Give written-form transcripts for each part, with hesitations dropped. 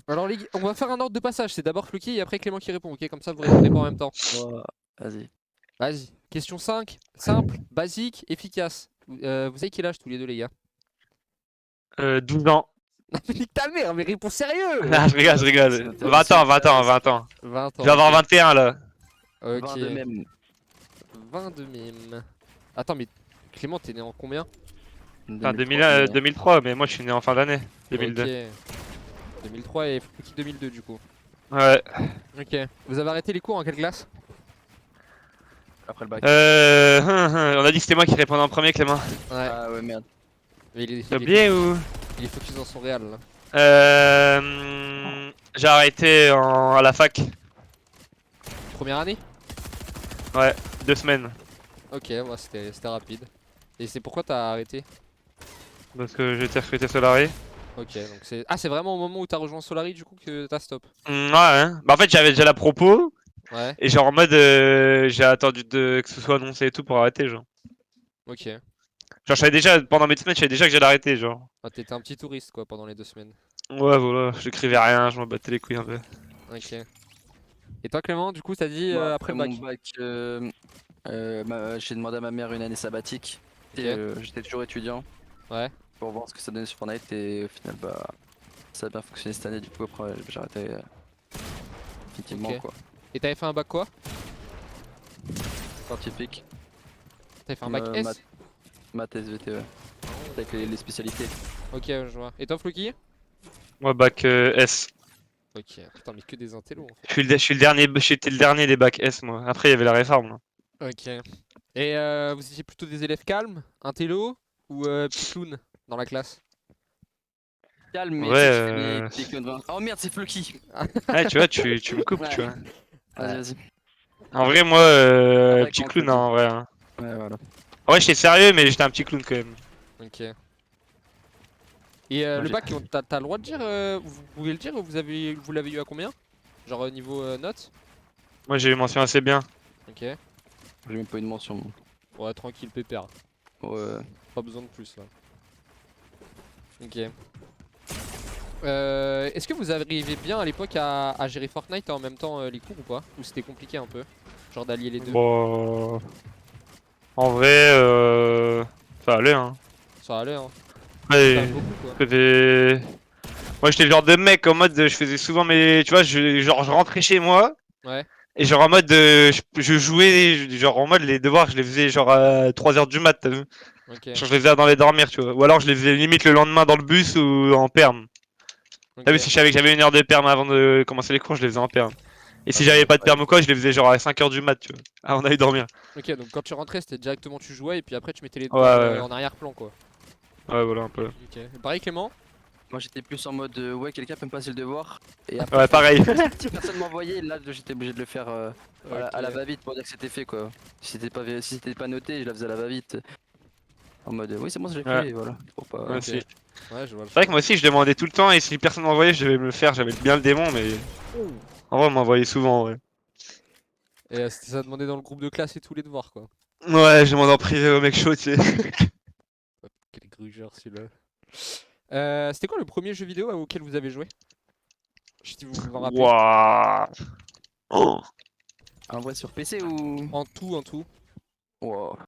Alors les gars, on va faire un ordre de passage, c'est d'abord Floki et après Clément qui répond, ok? Comme ça vous répondez pas en même temps. Oh, vas-y. Vas-y. Question 5, simple, basique, efficace. Vous avez quel âge tous les deux les gars? 12 ans. Non mais nique ta mère, mais réponds sérieux! Ah, je rigole, je C'est rigole. noté 20 aussi. ans, 20 ans, 20 ans. 20 Je vais ans, avoir ok. 21 là. Ok. 20 de même. 20 de mime. Attends mais Clément t'es né en combien? Enfin, 2003, 2003, mais moi je suis né en fin d'année. 2002. Ok. 2003 et Floki 2002 du coup. Ouais. Ok. Vous avez arrêté les cours en quelle classe? après le bac. On a dit que c'était moi qui répondais en premier, Clément. Ouais. Ah ouais, merde. Mais T'as oublié ou? il est focus dans son réel là. J'ai arrêté à la fac. Première année? Ouais, 2 semaines. Ok, ouais, c'était rapide. Et c'est pourquoi t'as arrêté? Parce que j'étais recruté Solari. Ok, donc c'est... Ah, c'est vraiment au moment où t'as rejoint Solari du coup que t'as stop? Ouais, hein. Bah en fait j'avais déjà la propos. Ouais, Et genre en mode j'ai attendu que ce soit annoncé et tout pour arrêter genre. ok. Genre je savais déjà, pendant mes 2 semaines je savais déjà que j'allais arrêter genre. Ah, t'étais un petit touriste quoi pendant les 2 semaines. Ouais voilà, j'écrivais rien, je m'en battais les couilles un peu. Ok. Et toi Clément, du coup t'as dit Moi, après après le mon bac? bac, j'ai demandé à ma mère une année sabbatique. Ok. J'étais toujours étudiant Ouais. pour voir ce que ça donnait sur Fortnite et au final, bah, ça a bien fonctionné cette année. Du coup, après, j'ai arrêté définitivement Ok. quoi. Et t'avais fait un bac quoi? Scientifique, T'avais fait un bac S? maths SVT, ouais. Avec les spécialités. Ok, je vois. Et toi Floki? Moi bac S. Ok. Putain, mais que des intellos en fait. Je suis le dernier, j'étais le dernier des bacs S moi. Après il y avait la réforme là. Ok. Et vous étiez plutôt des élèves calmes, intello ou petits clowns dans la classe? Calme, mais Ouais, tu sais, tu fais des clones de- Oh merde, c'est Floki! ouais tu vois, tu me coupes Ouais. tu vois. Vas-y, Ouais. vas-y. En vrai moi, Un vrai petit grand clown hein, clown. en vrai. Hein. Ouais, voilà. En vrai j'étais sérieux mais j'étais un petit clown quand même. Ok. Et Moi, le j'ai- bac, t'as le droit de dire, vous pouvez le dire, vous l'avez eu à combien? Genre niveau notes? Moi j'ai eu mention assez bien. Ok. J'ai même pas une mention. Moi. Ouais, tranquille, pépère. Ouais. Pas besoin de plus là. Ok. Est-ce que vous arriviez bien à l'époque à gérer Fortnite et en même temps les cours ou pas? Ou c'était compliqué un peu? Genre d'allier les deux? Bon, en vrai, ça allait hein. Ça allait hein. C'est quand Ouais, même beaucoup quoi. c'était... Moi j'étais le genre de mec en mode je faisais souvent mes... Tu vois, genre je rentrais chez moi Ouais. et genre en mode je jouais, genre en mode les devoirs je les faisais genre à 3 heures du mat, t'as vu? Ok. Genre je les faisais dans les dormir, tu vois. Ou alors je les faisais limite le lendemain dans le bus ou en perm. T'as Ok. vu, si je savais que j'avais 1 heure de perm avant de commencer les cours, je les faisais en perm. Et Ouais, si je j'avais vois. pas de perm ou quoi, je les faisais genre à 5 heures du mat, tu vois. Avant d'aller dormir. Ok, donc quand tu rentrais, c'était directement tu jouais et puis après tu mettais les Ouais, devoirs ouais, en arrière-plan quoi. ouais, voilà un peu. Ok. Pareil Clément? Moi j'étais plus en mode ouais, quelqu'un peut me passer le devoir. Et après, Ouais, pareil. si personne m'envoyait, là j'étais obligé de le faire à la Ok. va-vite pour dire que c'était fait quoi. Si c'était pas noté, je la faisais à la va-vite. En mode oui, c'est bon, j'ai Ouais, fait, et voilà. Pour pas. moi Ok. aussi. Ouais, je vois le C'est vrai genre. que moi aussi je demandais tout le temps et si personne m'envoyait, je devais me le faire. J'avais bien le démon, mais en vrai, on m'envoyait souvent, ouais. Et c'était ça demandait dans le groupe de classe et tous les devoirs quoi. Ouais, je demande en privé au mec chaud, tu sais. Quel grugeur celui-là. C'était quoi le premier jeu vidéo auquel vous avez joué? Je sais si vous vous en rappelez. Waouh. Oh. En vrai, sur PC ou. En tout, en tout. Wow.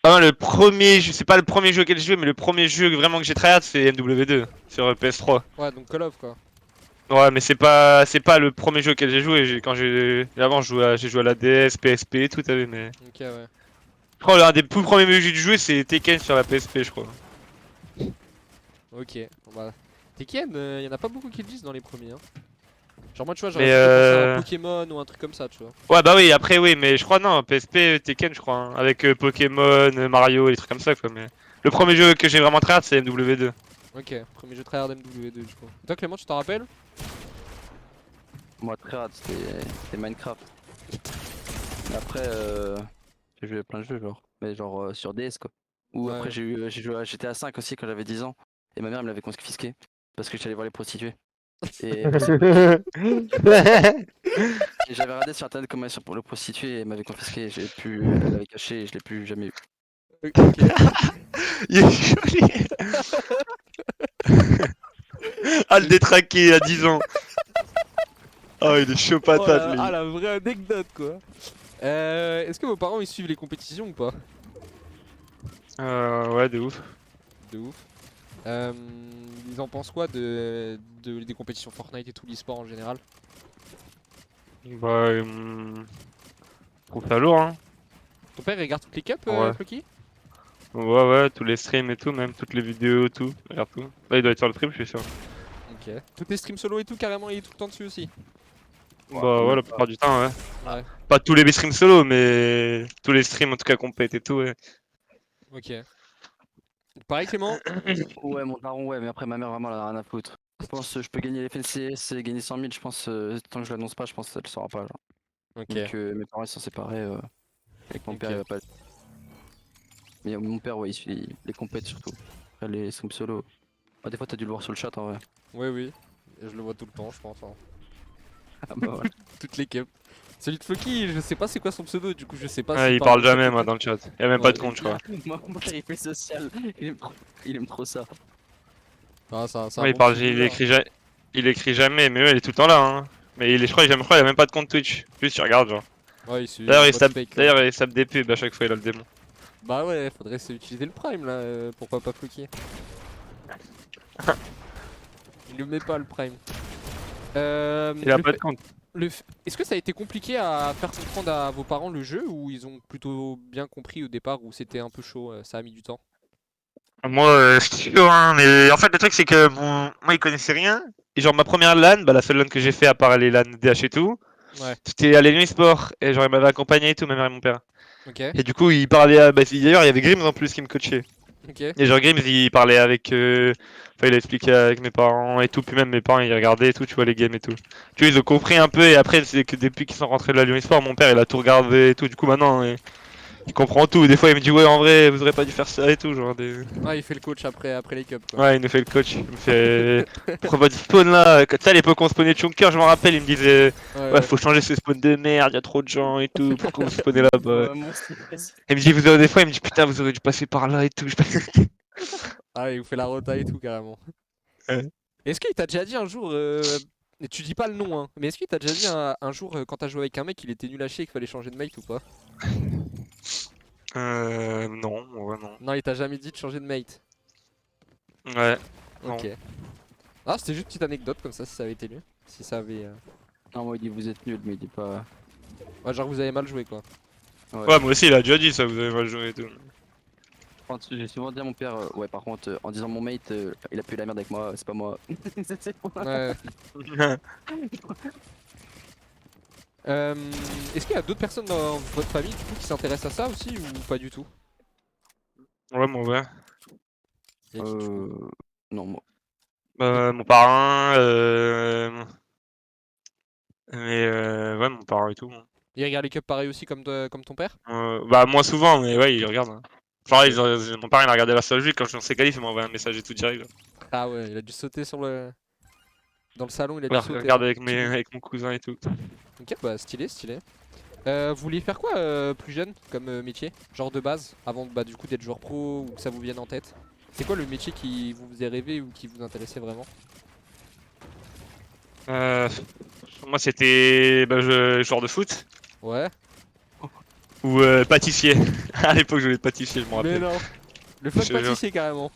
Ah, le premier jeu, c'est pas le premier jeu auquel j'ai joué, mais le premier jeu vraiment que j'ai tryhard, c'est MW2 sur PS3. Ouais, donc Call of quoi. Ouais, mais c'est pas le premier jeu auquel j'ai joué. Quand j'ai avant, j'ai joué à la DS, PSP et tout, t'as vu, mais Ok, ouais. je crois l'un des plus premiers jeux que j'ai joué, c'est Tekken sur la PSP, je crois. Ok. Bon, bah. Tekken, y en a pas beaucoup qui le disent dans les premiers. Hein. Genre, moi, tu vois, j'aurais Mais plutôt pensé à un Pokémon ou un truc comme ça, tu vois. ouais, bah oui, après oui, mais je crois non, PSP, Tekken, je crois, hein, avec Pokémon, Mario, les trucs comme ça, quoi. Mais le premier jeu que j'ai vraiment tryhard, c'est MW2. Ok, premier jeu tryhard MW2 du coup. Et toi, Clément, tu t'en rappelles? Moi, très rare, c'était Minecraft. Mais après, j'ai joué à plein de jeux, genre. Mais genre sur DS, quoi. Ou après, Ouais. j'ai joué à GTA 5 aussi quand j'avais 10 ans. Et ma mère me l'avait confisqué. Parce que j'allais voir les prostituées. Et, et j'avais regardé sur internet comment elles sont pour le prostituer et elle m'avait confisqué. Elle l'avait caché et je l'ai plus jamais eu. Ok. Il est joli. Ah, le détraqué à 10 ans. Ah, il est chaud Oh patate, lui. ah la vraie anecdote quoi. Est-ce que vos parents ils suivent les compétitions ou pas? Ouais, de ouf. De ouf. Euh, Ils en pensent quoi des compétitions Fortnite et tout l'e-sport en général? Bah, je trouve ça lourd, hein. Ton père il regarde toutes les cups, Ouais. Floki? Ouais, ouais, tous les streams et tout, même toutes les vidéos, tout. Regarde tout. Là, il doit être sur le stream, je suis sûr. Ok. Tous tes streams solo et tout carrément il est tout le temps dessus aussi? Bah, ouais, la plupart du temps, ouais. Ouais. Pas tous les streams solo, mais tous les streams, en tout cas, compète et tout, ouais. Ok. Pareil Clément? Ouais, mon daron, ouais, mais après ma mère, vraiment, elle a rien à foutre. Je pense je peux gagner les FNCS et gagner 100 000, je pense, tant que je l'annonce pas, je pense qu'elle le saura pas. Genre. Ok. Donc mes parents ils sont séparés, avec mon père Ok. il va pas. Mais mon père, ouais, il suit les compètes surtout. Après les streams solo. Ah, des fois t'as dû le voir sur le chat en vrai. Oui oui. Je le vois tout le temps je pense. Hein. Ah bah voilà. Toutes les cups. Celui de Floki, je sais pas c'est quoi son pseudo, du coup je sais pas Ouais, s'il il parle parle dans le chat jamais, ou moi, pas. dans le chat. Y a même pas Ouais. de compte, je crois. Mon père il fait social, il aime trop ça. Ah, c'est un Ouais, bon petit joueur. il écrit jamais, mais ouais, il est tout le temps là, hein. Mais je crois, je crois, il a même pas de compte Twitch. Juste, il regarde, genre. Ouais, il suit en mode fake quoi. D'ailleurs, il sable des pubs à chaque fois, il a le démon. Bah ouais, faudrait utiliser le prime là, pourquoi pas Floki. Il le met pas le prime. Il a pas de compte. Est-ce que ça a été compliqué à faire comprendre à vos parents le jeu ou ils ont plutôt bien compris au départ ou c'était un peu chaud, ça a mis du temps? Moi, c'est chaud, hein, mais en fait, le truc, c'est que moi, il connaissait rien. Et genre, ma première LAN, bah, la seule LAN que j'ai fait à part les LAN DH et tout, Ouais, c'était à l'Ennemi Sport. Et genre, il m'avait accompagné et tout, ma mère et mon père. ok, Et du coup, il parlait à. Bah, d'ailleurs, il y avait Grims en plus qui me coachait. ok. Et genre, Grims, il parlait avec. Enfin, il a expliqué avec mes parents et tout. Puis même mes parents, ils regardaient et tout, tu vois, les games et tout. Tu vois, ils ont compris un peu. Et après, c'est que depuis qu'ils sont rentrés de la Lyon Sport, mon père, il a tout regardé et tout. Du coup, maintenant, il comprend tout. Des fois, il me dit, ouais, en vrai, vous aurez pas dû faire ça et tout. Genre, des. Ouais, il fait le coach après les cups quoi. Ouais, il nous fait le coach. Il me fait. Pourquoi pas du spawn là? Tu sais, à l'époque, on spawnait Chunker, je m'en rappelle. Il me disait, Ouais, ouais, ouais. faut changer ce spawn de merde. Y a trop de gens et tout. Pourquoi vous spawnez là-bas? Ouais, mon stress. Il me dit, des fois, il me dit, putain, vous aurez dû passer par là et tout. Ah, il vous fait la rota et tout carrément. Ouais. Est-ce qu'il t'a déjà dit un jour, et tu dis pas le nom hein, mais est-ce qu'il t'a déjà dit un jour quand t'as joué avec un mec il était nul à chier et qu'il fallait changer de mate ou pas? Non, ouais, non. Non, il t'a jamais dit de changer de mate. Ouais, non. Ok. Ah, c'était juste une petite anecdote comme ça si ça avait été lui. Si ça avait. Non, moi il dit vous êtes nuls, mais il dit pas. Ouais, genre vous avez mal joué quoi. Ouais, moi aussi, il a déjà dit ça, vous avez mal joué et tout. J'ai souvent dit à mon père, ouais, par contre, en disant mon mate, il a pu la merde avec moi, c'est pas moi. Ouais. Est-ce qu'il y a d'autres personnes dans votre famille du coup qui s'intéressent à ça aussi ou pas du tout? Ouais, moi, ouais. Y a qui, du coup Non, moi. Mon parrain, mais ouais, mon parrain et tout. Il regarde les cups pareil aussi comme ton père? Bah, moins souvent, mais ouais, il regarde. Hein. Pareil, Ok. mon parrain, il a regardé la seule quand je suis en qualif, il m'a envoyé un message et tout direct. Là. Ah ouais, il a dû sauter sur le. Dans le salon, il a dû Ouais, sauter regarde là. avec mon cousin et tout. Ok, bah stylé, stylé. Vous vouliez faire quoi plus jeune comme métier? Genre de base, avant bah, du coup d'être joueur pro ou que ça vous vienne en tête? C'est quoi le métier qui vous faisait rêver ou qui vous intéressait vraiment? Euh, Moi, c'était joueur de foot Ouais. ou pâtissier. À l'époque, je voulais être pâtissier, je me Mais rappelle. non. Le Je fuck te jure. pâtissier carrément.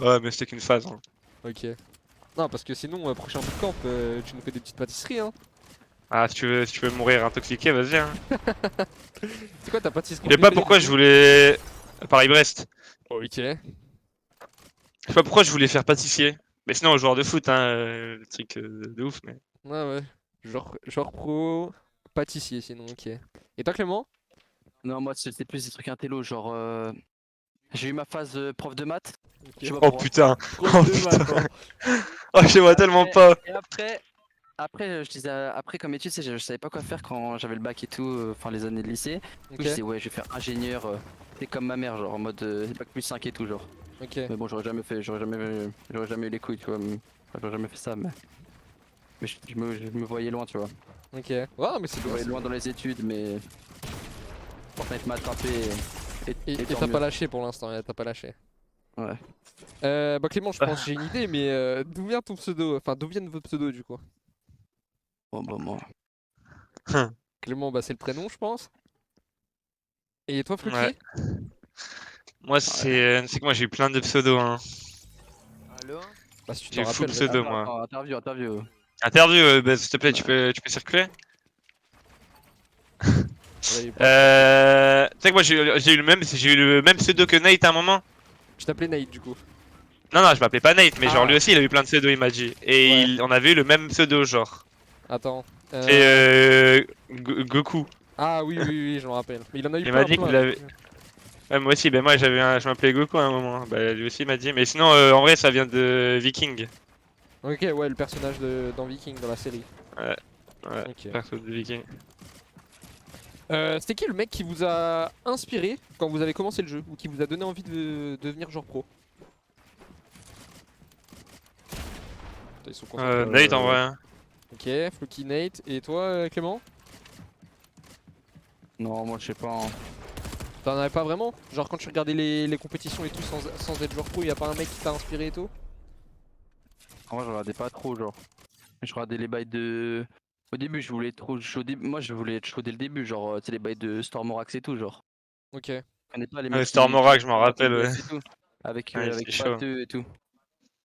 Ouais, mais c'était qu'une phase. Hein. Ok. Non, parce que sinon, prochain bootcamp, tu nous fais des petites pâtisseries, hein. Ah, si tu veux mourir intoxiqué, vas-y. Hein. C'est quoi ta pâtisserie Je sais pas préférée pourquoi du je coup? voulais. Paris-Brest. Ok. Ouais, Je sais pas pourquoi je voulais faire pâtissier. Mais sinon, joueur de foot, hein, le truc de ouf. Mais... ouais. Genre pro, pâtissier sinon, ok. Et toi Clément? Non, moi c'était plus des trucs intello, genre. J'ai eu ma phase prof de maths, je Ok. sais pas Oh pourquoi. putain. Prof Oh de maths, hein. putain. Oh, je vois tellement pas. Et après, je disais, après comme étude, tu sais, je savais pas quoi faire quand j'avais le bac et tout, enfin les années de lycée. Du coup, je Ok, disais, ouais, je vais faire ingénieur, c'est comme ma mère, genre en mode bac plus 5 et tout, genre. ok. Mais bon, j'aurais jamais eu les couilles, tu vois. Enfin, j'aurais jamais fait ça, mais je me voyais loin, tu vois. Ok. Ouais, mais c'est Je me bien. voyais loin dans les études, mais Fortnite m'a attrapé et Et tant t'as mieux. pas lâché pour l'instant, t'as pas lâché. Ouais. Bah Clément, je pense que j'ai une idée, mais d'où vient ton pseudo? Enfin, d'où viennent vos pseudos du coup? Bon, bah, moi. Clément, bah c'est le prénom, je pense. Et toi, Ouais. Floki? Moi, Ouais. c'est que moi, j'ai eu plein de pseudos, hein. Allô? Bah si tu J'ai t'en eu full rappelles, vas-y. pseudo, Attends, moi. attends, interview. Interview, bah, s'il te plaît, Ouais. tu peux circuler? Ouais, parle. Tu sais que moi, j'ai eu le même pseudo que Nate à un moment. Je t'appelais Nate du coup. Non, non, je m'appelais pas Nate, mais genre lui Ah, aussi, il a eu plein de pseudos, il m'a dit. Et ouais. on avait eu le même pseudo, genre. Attends. C'est Goku. Ah oui, oui, oui, je me rappelle. Mais il en a eu Il m'a plein, dit plein. qu'il avait. Ouais, moi aussi, ben moi je m'appelais Goku à un moment. Bah lui aussi il m'a dit. Mais sinon, en vrai, ça vient de Viking. Ok, ouais, le personnage dans Viking, dans la série. Ouais, ouais, Ok. perso de Viking. C'était qui le mec qui vous a inspiré quand vous avez commencé le jeu? Ou qui vous a donné envie de devenir joueur pro? Putain, ils sont concentrés. Nate en vrai. Ok, Floki, Nate. Et toi, Clément? Non, moi, je sais pas. Hein. T'en avais pas vraiment? Genre quand tu regardais les compétitions et tout sans être joueur pro, y a pas un mec qui t'a inspiré et tout? En vrai, je regardais pas trop, genre. Je regardais les bails de. Au début, je voulais être trop chaud. Moi, je voulais être chaud dès le début, genre, tu sais, les bails de Stormorax et tout, genre. Ok. Je connais pas les Ouais, mecs qui Stormorak, je m'en font Dragon rappelle. Ouais, Quest et tout. ouais, Avec c'est chaud. Pateux et tout.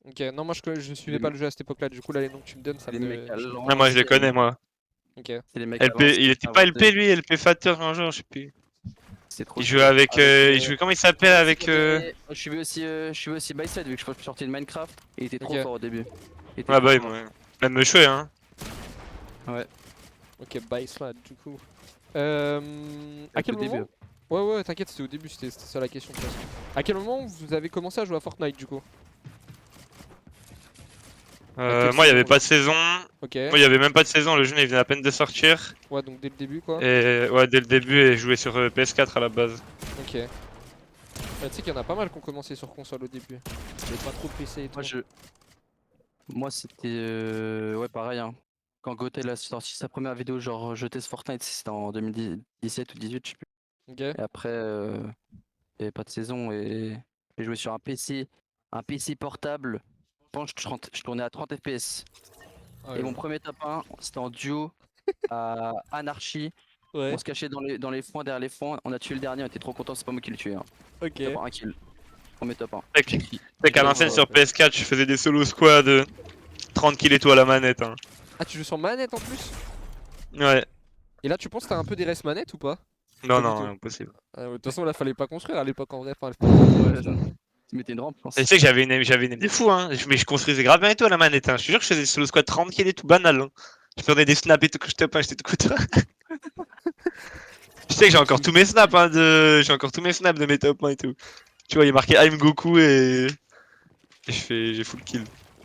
Ok, non, moi je suivais Les, pas le jeu à cette époque-là, du coup, là, les noms que tu me donnes, ça les mecs me. à Ouais, moi je le l'ancienne. connais, moi. Ok. C'est les mecs à LP, il l'ancienne, était pas inventés. LP lui, LP Factor un jour, je sais plus. C'est trop Il jouait chaud. avec. Avec. Il jouait, comment il s'appelle Moi aussi, avec. je suis aussi Byside vu que je sortais de Minecraft. Et il était trop Ok. fort au début. Il était Ouais, trop bah, fort. même me chouer, hein. Ouais. Ok, bye slide, du coup. À Avec quel au début. moment? Ouais, ouais, t'inquiète, c'était au début, c'était ça la question de toute façon. À quel moment vous avez commencé à jouer à Fortnite, du coup? À quelle Moi, il y avait saison, pas de genre? saison. Ok. Moi, il y avait même pas de saison. Le jeu, il venait à peine de sortir. Ouais, donc dès le début, quoi. Et ouais, dès le début, et je jouais sur PS4 à la base. Ok. Bah, tu sais qu'il y en a pas mal qui ont commencé sur console au début. J'avais pas trop de PC et tout. Moi c'était. Ouais, pareil. Hein. Quand Gothel a sorti sa première vidéo, genre je teste Fortnite, c'était en 2017 ou 18, je sais plus. Ok. Et après, il n'y avait pas de saison et j'ai joué sur un PC portable. Je pense que je tournais à 30 FPS. Ah Et ouais. mon premier top 1, c'était en duo à Anarchy. On Ouais. se cachait dans les foins, derrière les foins. On a tué le dernier, on était trop content, c'est pas moi qui le tué. Hein. Ok. Top 1 kill. Premier top 1. Mec, J'ai crié. c'est qu'à J'ai l'ancienne crié, sur PS4, je faisais des solo squad 30 kills et tout à la manette. Hein. Ah, tu joues sur manette en plus? Ouais. Et là, tu penses que t'as un peu des restes manettes ou pas? Non, Pas du non, tout. impossible. Ah ouais, de toute façon, là, fallait pas construire à l'époque en vrai. Enfin, fallait pas construire, Ouais, putain. tu mettais une rampe, je Et tu pense. sais que j'avais une aim de fou, hein. Mais je construisais grave bien et tout à la manette. Hein. Je te jure que je faisais des solo squad 30 kills et tout banal. Hein. Je prenais des snaps et tout que je top 1, j'étais tout content. Je sais que j'ai Toi, encore tous mes snaps, hein, j'ai encore tous mes snaps de mes top 1 et tout. Tu vois, il est marqué I'm Goku et j'ai full kill.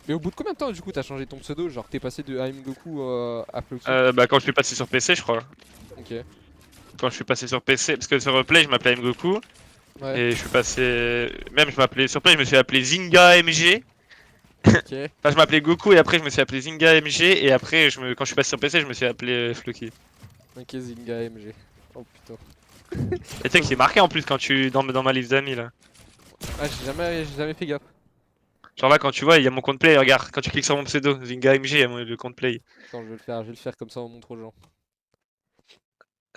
Mais au bout de combien de temps, du coup, t'as changé ton pseudo? Genre, t'es passé de I'm Goku à Floki? Bah quand je suis passé sur PC, je crois. Ok. Quand je suis passé sur PC, parce que sur Play, je m'appelais I'm Goku. Ouais. Et je suis passé. Même, je m'appelais. Sur Play, je me suis appelé Zynga MG. Ok. Enfin, je m'appelais Goku et après, je me suis appelé Zynga MG. Et après, quand je suis passé sur PC, je me suis appelé Floki. Ok, Zynga MG. Oh putain. Et tu sais que c'est marqué en plus quand tu. Dans ma liste d'amis là. Ah, j'ai jamais fait gaffe. Genre là, quand tu vois, il y a mon compte Play. Regarde, quand tu cliques sur mon pseudo, Zynga MG, il y a le compte Play. Attends, je vais le faire comme ça, on montre aux gens.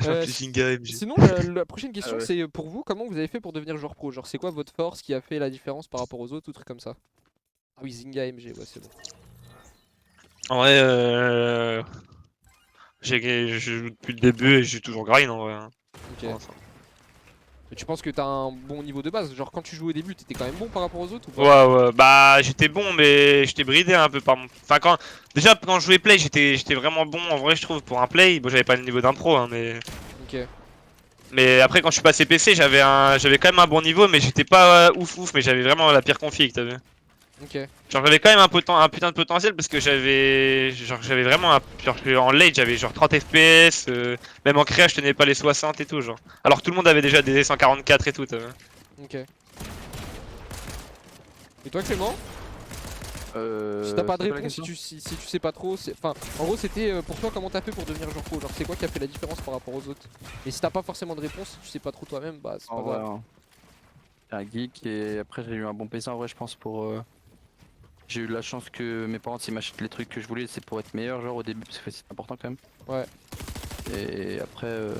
Je m'appelle Si- Zynga MG. Sinon, la prochaine question, ouais. c'est pour vous, comment vous avez fait pour devenir joueur pro? Genre, c'est quoi votre force qui a fait la différence par rapport aux autres ou trucs comme ça? Ah oui, Zynga MG, ouais, c'est bon. En vrai, je joue depuis le début et j'ai toujours grind en vrai. Hein. Ok. Pour l'instant. Mais tu penses que t'as un bon niveau de base? Genre, quand tu jouais au début, t'étais quand même bon par rapport aux autres ou pas? Ouais, ouais, bah j'étais bon, mais j'étais bridé un peu par mon. Enfin, déjà, quand je jouais play, j'étais vraiment bon en vrai, je trouve, pour un play. Bon, j'avais pas le niveau d'un pro, hein, Ok. mais après, quand je suis passé PC, j'avais quand même un bon niveau, mais j'étais pas ouf, mais j'avais vraiment la pire config, t'as vu. Ok. Genre, j'avais quand même un putain de potentiel parce que j'avais vraiment genre, en late, j'avais genre 30 FPS, même en créa, je tenais pas les 60 et tout, genre. Alors que tout le monde avait déjà des 144 et tout, t'as vu. Ok. Et toi, Clément? Si Si t'as pas de réponse, si tu sais pas trop, enfin, en gros, c'était pour toi, comment t'as fait pour devenir joueur pro? Genre, c'est quoi qui a fait la différence par rapport aux autres? Et si t'as pas forcément de réponse, si tu sais pas trop toi-même, bah c'est pas En grave. vrai, hein. un geek et après j'ai eu un bon PC en vrai je pense pour j'ai eu la chance que mes parents s'ils m'achètent les trucs que je voulais c'est pour être meilleur genre au début parce que c'est important quand même. Ouais. Et après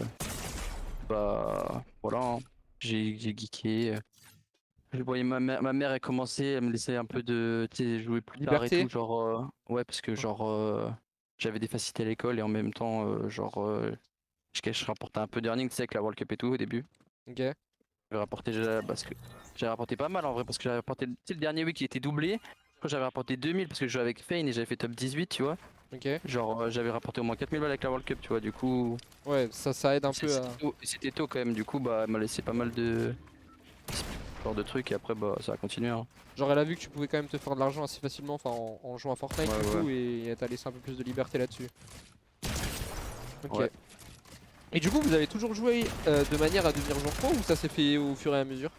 bah voilà hein. J'ai geeké. Je voyais ma mère elle commençait à me laisser un peu de tu sais jouer plus tard et Liberté. tout genre ouais parce que genre j'avais des facilités à l'école et en même temps je rapportais un peu d'earning tu sais avec la World Cup et tout au début. Ok. J'avais rapporté parce que j'avais rapporté pas mal en vrai parce que j'avais rapporté tu sais, le dernier week il était doublé. Je crois que j'avais rapporté 2000 parce que je jouais avec Fane et j'avais fait top 18 tu vois. Ok. Genre j'avais rapporté au moins 4000 balles avec la World Cup tu vois du coup Ouais, ça aide un peu à. c'était tôt quand même du coup bah elle m'a laissé pas mal de genre de trucs et après bah ça a continué hein. Genre, elle a vu que tu pouvais quand même te faire de l'argent assez facilement, enfin en jouant à Fortnite Ouais du ouais coup, et elle t'a laissé un peu plus de liberté là-dessus. Ok. ouais. Et du coup, vous avez toujours joué de manière à devenir joueur pro ou ça s'est fait au fur et à mesure?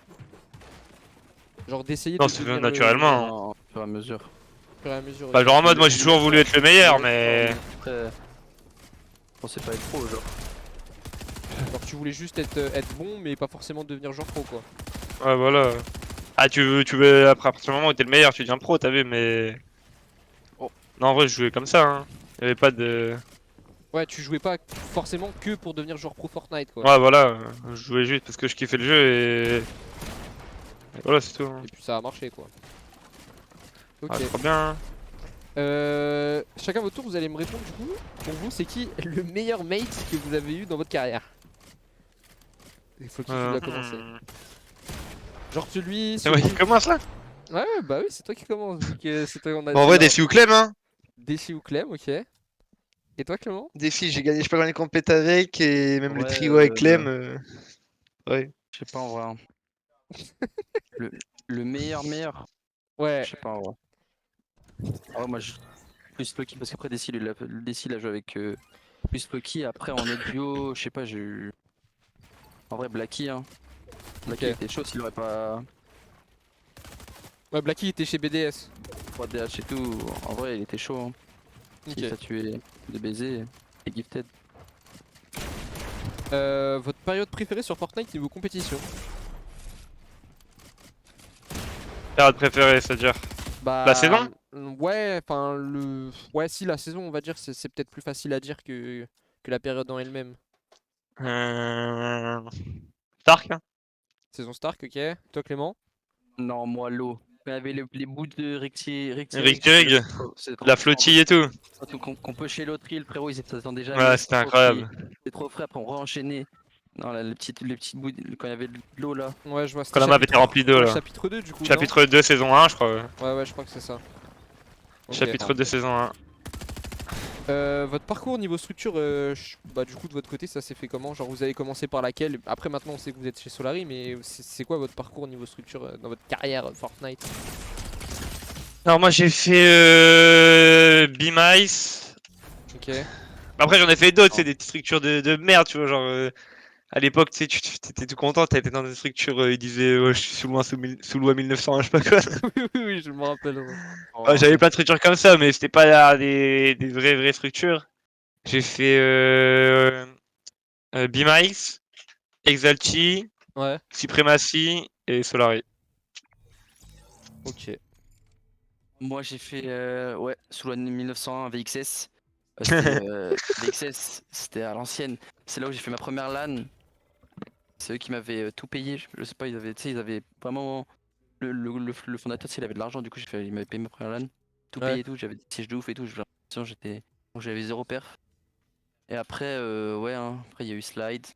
Genre d'essayer Non, de c'est venu devenir le naturellement, hein. Non, au fur et à mesure. au fur et à mesure, Bah, ok. genre en mode, Le, moi j'ai toujours voulu être le meilleur, mais. après, on sait pas être pro genre. Genre tu voulais juste être bon mais pas forcément devenir joueur pro quoi. Ouais, voilà. Ah, tu veux, après, à partir du moment où t'es le meilleur, tu deviens pro, t'as vu, mais. Oh. Non, en vrai, je jouais comme ça, hein. Y'avait pas de. Ouais, tu jouais pas forcément que pour devenir joueur pro Fortnite quoi. Ouais, voilà, je jouais juste parce que je kiffais le jeu et voilà, c'est tout, hein. Et puis ça a marché quoi. Ok. Ah, trop bien, hein. Chacun votre tour, vous allez me répondre du coup. Pour vous, c'est qui le meilleur mate que vous avez eu dans votre carrière? Il faut qui doit commencer. Hmm. Genre celui, C'est moi qui commence là? Ouais, ouais, bah oui, c'est toi qui commence vu que c'est toi qu'on a Bon, en vrai, Défi ou Clem, hein. Défi ou Clem, ok. Et toi Clément? Défi, j'ai gagné, je sais pas combien de compètes avec, et même le Ouais, trio avec Clem. Ouais. je sais pas en vrai. Hein. Le, le meilleur, Ouais. je sais pas en vrai. Ah ouais, moi je plus Lucky parce qu'après Desi il a joué avec plus Lucky. Après en autre duo, je sais pas, j'ai eu. En vrai Blacky hein. Ok. Blacky était chaud s'il aurait pas Ouais, Blacky était chez BDS. 3DH et tout. En vrai il était chaud hein. Ok. S'il t'a tué de baiser et gifted. Votre période préférée sur Fortnite niveau compétition? Période préférée, c'est-à-dire. La Bah saison? ouais, enfin le ouais si la saison on va dire c'est peut-être plus facile à dire que la période en elle-même. Euh... Stark, hein. Saison Stark, ok. Toi Clément? Non, moi l'eau. Quand il y avait les bouts de Rick je trouvais Rig, c'est trop la frais en vrai. flottille et tout. Surtout qu'on peut chez l'autre île, frérot, ils s'attendaient jamais, Ouais, c'est c'était trop free. incroyable. C'est trop frais, après on re-enchaînait. Non, là, les petits bouts, quand il y avait de l'eau là. Ouais je vois, Quand c'était la map était chapitre... remplie d'eau Ouais, là. chapitre 2 du coup non? Chapitre 2, saison 1, je crois. Ouais. Ouais ouais je crois que c'est ça. Ok. Chapitre 2, saison 1. Votre parcours niveau structure, bah du coup de votre côté ça s'est fait comment? Genre vous avez commencé par laquelle? Après maintenant on sait que vous êtes chez Solari mais c'est quoi votre parcours niveau structure dans votre carrière Fortnite? Alors moi j'ai fait B-Mice. Ok. Après j'en ai fait d'autres, c'est Non. des petites structures de merde, tu vois, genre à l'époque tu sais, tu étais tout content, t'étais dans des structures, ils disaient ouais, je suis sous loi 1901, je sais pas quoi. Oui oui oui je me rappelle. Ouais. Ouais, Oh, j'avais plein de structures comme ça, mais c'était pas des vraies structures. J'ai fait B-Mice, Exalti, Ouais. Supremacy et Solari. Ok. moi j'ai fait ouais, sous la 1901 VXS. VXS, c'était à l'ancienne. C'est là où j'ai fait ma première LAN. C'est eux qui m'avaient tout payé. Je sais pas, tu sais, ils avaient vraiment. Le fondateur, tu sais, il avait de l'argent, du coup, il m'avait payé ma première LAN. Tout Ouais. payé et tout, j'avais des sièges de ouf et tout. J'étais. Donc j'avais zéro perf. Et après, ouais, hein, après il y a eu Slide.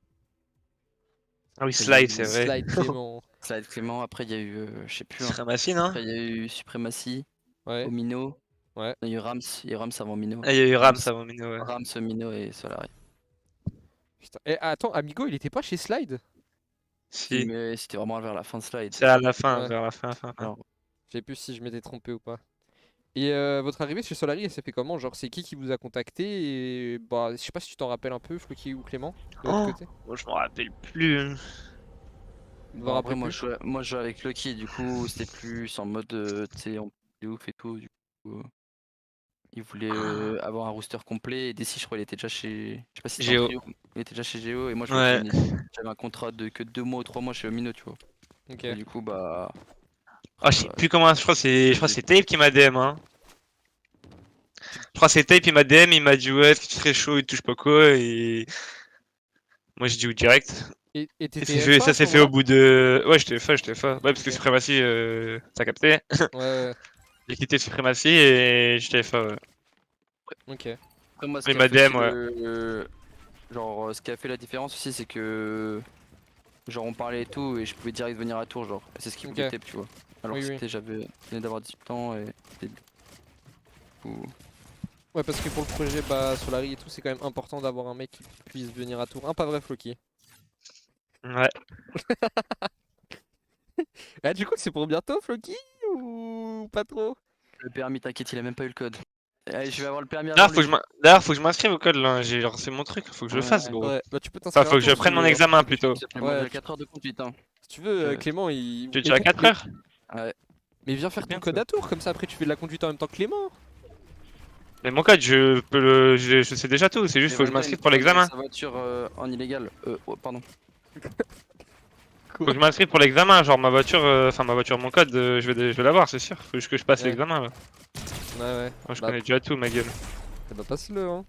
Ah oui, Après il y a Slide, c'est eu vrai. Slide Clément. Slide Clément. Après il y a eu, je sais plus, hein. Supremacy, non? Après il y a eu Supremacy, Ouais. Omino. Ouais. Il y a eu Rams, il y a eu Rams avant Mino. Ah, il y a eu Rams Rams, avant Mino, ouais. Rams, Mino et Solari. Putain. Et attends, Amigo il était pas chez Slide? Si, Si, mais c'était vraiment vers la fin de Slide. c'est à la fin, Ouais. vers la fin. Alors, Je sais plus si je m'étais trompé ou pas. Et votre arrivée chez Solari, elle s'est fait comment? Genre, c'est qui vous a contacté? Et bah, je sais pas si tu t'en rappelles un peu, Floki ou Clément, de votre Oh, côté. moi je me rappelle plus, hein. Vous vous bon, après, rappelez plus? moi, je jouais avec Lucky, du coup, c'était plus en mode, tu sais, on de ouf et tout. Du coup, il voulait avoir un rooster complet. Et Desi, je crois, il était déjà chez. Je sais pas si c'était en Géo. trio. Il était déjà chez Géo. Et moi, je Ouais. j'avais un contrat de que 2 mois ou 3 mois chez Omino, tu vois. Ok. Et du coup, bah. Ah, je sais plus comment, je crois que c'est Tape qui m'a DM, hein. Je crois que c'est Tape, il m'a DM, il m'a dit ouais, est-ce que tu serais chaud et tout, je sais pas quoi, et moi j'ai dit oui direct. Et Et t'étais FA à ça ce s'est fait au moment-là? bout de... Ouais, j'étais FA. Ouais, parce que Ok. Suprématie, ça captait. Ouais, ouais, J'ai quitté Suprématie et j'étais FA, ouais. ok. Après, moi, ce Il qui a m'a fait aussi DM, ouais. genre, ce qui a fait la différence aussi, c'est que. Genre, on parlait et tout, et je pouvais direct venir à Tours, genre. Et c'est ce qui Ok. voulait Tape, tu vois. Alors Oui, que oui. je venais d'avoir 18 ans, et du coup. Ouais, parce que pour le projet bah, Solari et tout, c'est quand même important d'avoir un mec qui puisse venir à Tours. Hein, pas vrai, Floki? Ouais. Ah, du coup, c'est pour bientôt, Floki? Ou pas trop? Le permis, t'inquiète, il a même pas eu le code. Allez, je vais avoir le permis avant D'ailleurs, lui. faut que je m'inscrive au code, là. J'ai c'est mon truc, faut que je le fasse, Ouais. gros. Ouais, bah tu peux Enfin, t'inscrire à faut que je Tours si tu prenne mon veux. Hein. examen, plutôt. Moi, Ouais, j'ai 4 heures de conduite, hein. si tu veux, Ouais. Clément, il. Tu as 4 heures? Ouais. Mais viens faire ton Bien, code ça. à Tours, comme ça après tu fais de la conduite en même temps que Clément. Mais mon code, je peux le... je sais déjà tout, c'est juste Mais faut que je m'inscrive pour Va garer l'examen. sa voiture en illégal. Oh, pardon. Faut que je m'inscrive pour l'examen, genre ma voiture, mon code, je vais l'avoir, c'est sûr. Faut juste que je passe Ouais, l'examen, là. ouais, ouais. Moi, je Bah, connais déjà tout, ma gueule. bah passe-le, hein.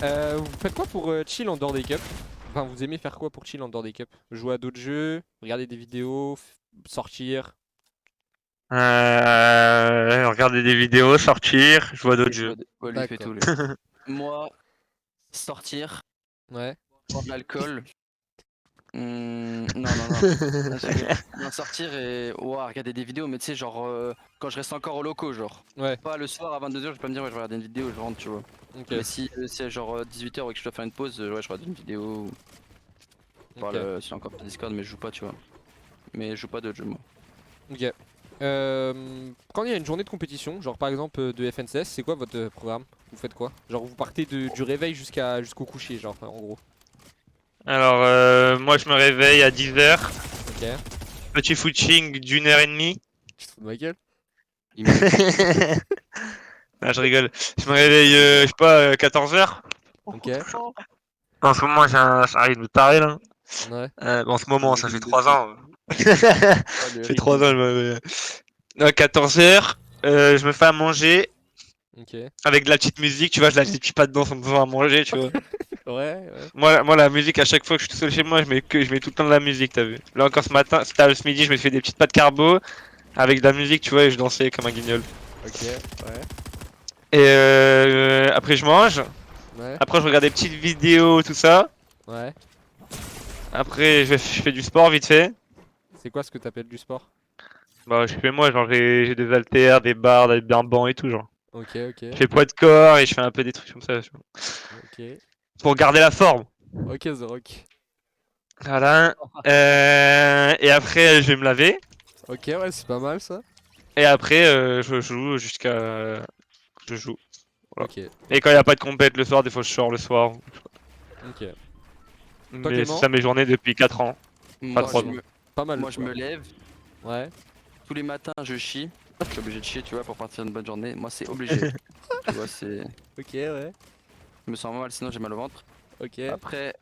Vous faites quoi pour chill en dehors des cups? Enfin, vous aimez faire quoi pour chill en dehors des cups? Jouer à d'autres jeux, regarder des vidéos, sortir. Regarder des vidéos, sortir, jouer à d'autres jeux. Ouais, lui, il fait D'accord. tout, lui. Moi, sortir, Ouais. boire de l'alcool. Non, non, non. Ah, je rigole. Non, sortir et regarder des vidéos, mais tu sais, genre, quand je reste encore au locaux, genre. Ouais, Pas le soir à 22h, je vais pas me dire, ouais, je vais regarder une vidéo, je rentre, tu vois. ok. Mais si c'est genre 18h et que je dois faire une pause, ouais, je regarde une vidéo. Ou je Ok. parle sur encore Discord, mais je joue pas, tu vois. Mais je joue pas de jeu, moi. Ok. Quand il y a une journée de compétition, genre par exemple de FNCS, c'est quoi votre programme? Vous faites quoi? Genre vous partez du réveil jusqu'au coucher, genre en gros. Alors, moi, je me réveille à 10h. Ok. Petit footing d'1h30. Tu te fous de ma gueule? Ah, je rigole. Je me réveille, je sais pas, 14h. Ok. En ce moment, j'ai un rythme taré, là. Ouais. En ce moment, Le ça fait rythme de 3 fou. ans. Ça Ah, le fait 3 rythme ans, de je me réveille. À 14h, je me fais à manger. Ok. Avec de la petite musique, tu vois, je la dis pas dedans sans me faire à manger, tu vois. Ouais, ouais. Moi, la musique, à chaque fois que je suis tout seul chez moi, je mets tout le temps de la musique, t'as vu. Là encore ce midi, je me suis fait des petites pâtes carbo avec de la musique, tu vois, et je dansais comme un guignol. Ok. Ouais. Et après, je mange. Ouais. Après, je regarde des petites vidéos, tout ça. Ouais. Après, je fais du sport vite fait. C'est quoi ce que t'appelles du sport? Bah, je fais moi, genre, j'ai des haltères, des barres, des bancs et tout, genre. Ok, ok. Je fais poids de corps et je fais un peu des trucs comme ça, tu vois. Ok. Pour garder la forme. Ok, The Rock. Voilà. Et après, je vais me laver. Ok, ouais, c'est pas mal ça. Et après, je joue jusqu'à. Je joue. Voilà. Ok. Et quand il n'y a pas de compète le soir, des fois je sors le soir. Ok. Toi, Mais c'est Clément? ça mes journées depuis 4 ans. Pas Moi, 3 je ans. me, Pas mal. moi, je me lève. Ouais. Tous les matins, je chie. Je suis obligé de chier, tu vois, pour partir une bonne journée. Moi, c'est obligé. Tu vois, c'est. Ok, ouais. Je me sens mal, sinon j'ai mal au ventre. Ok. Après,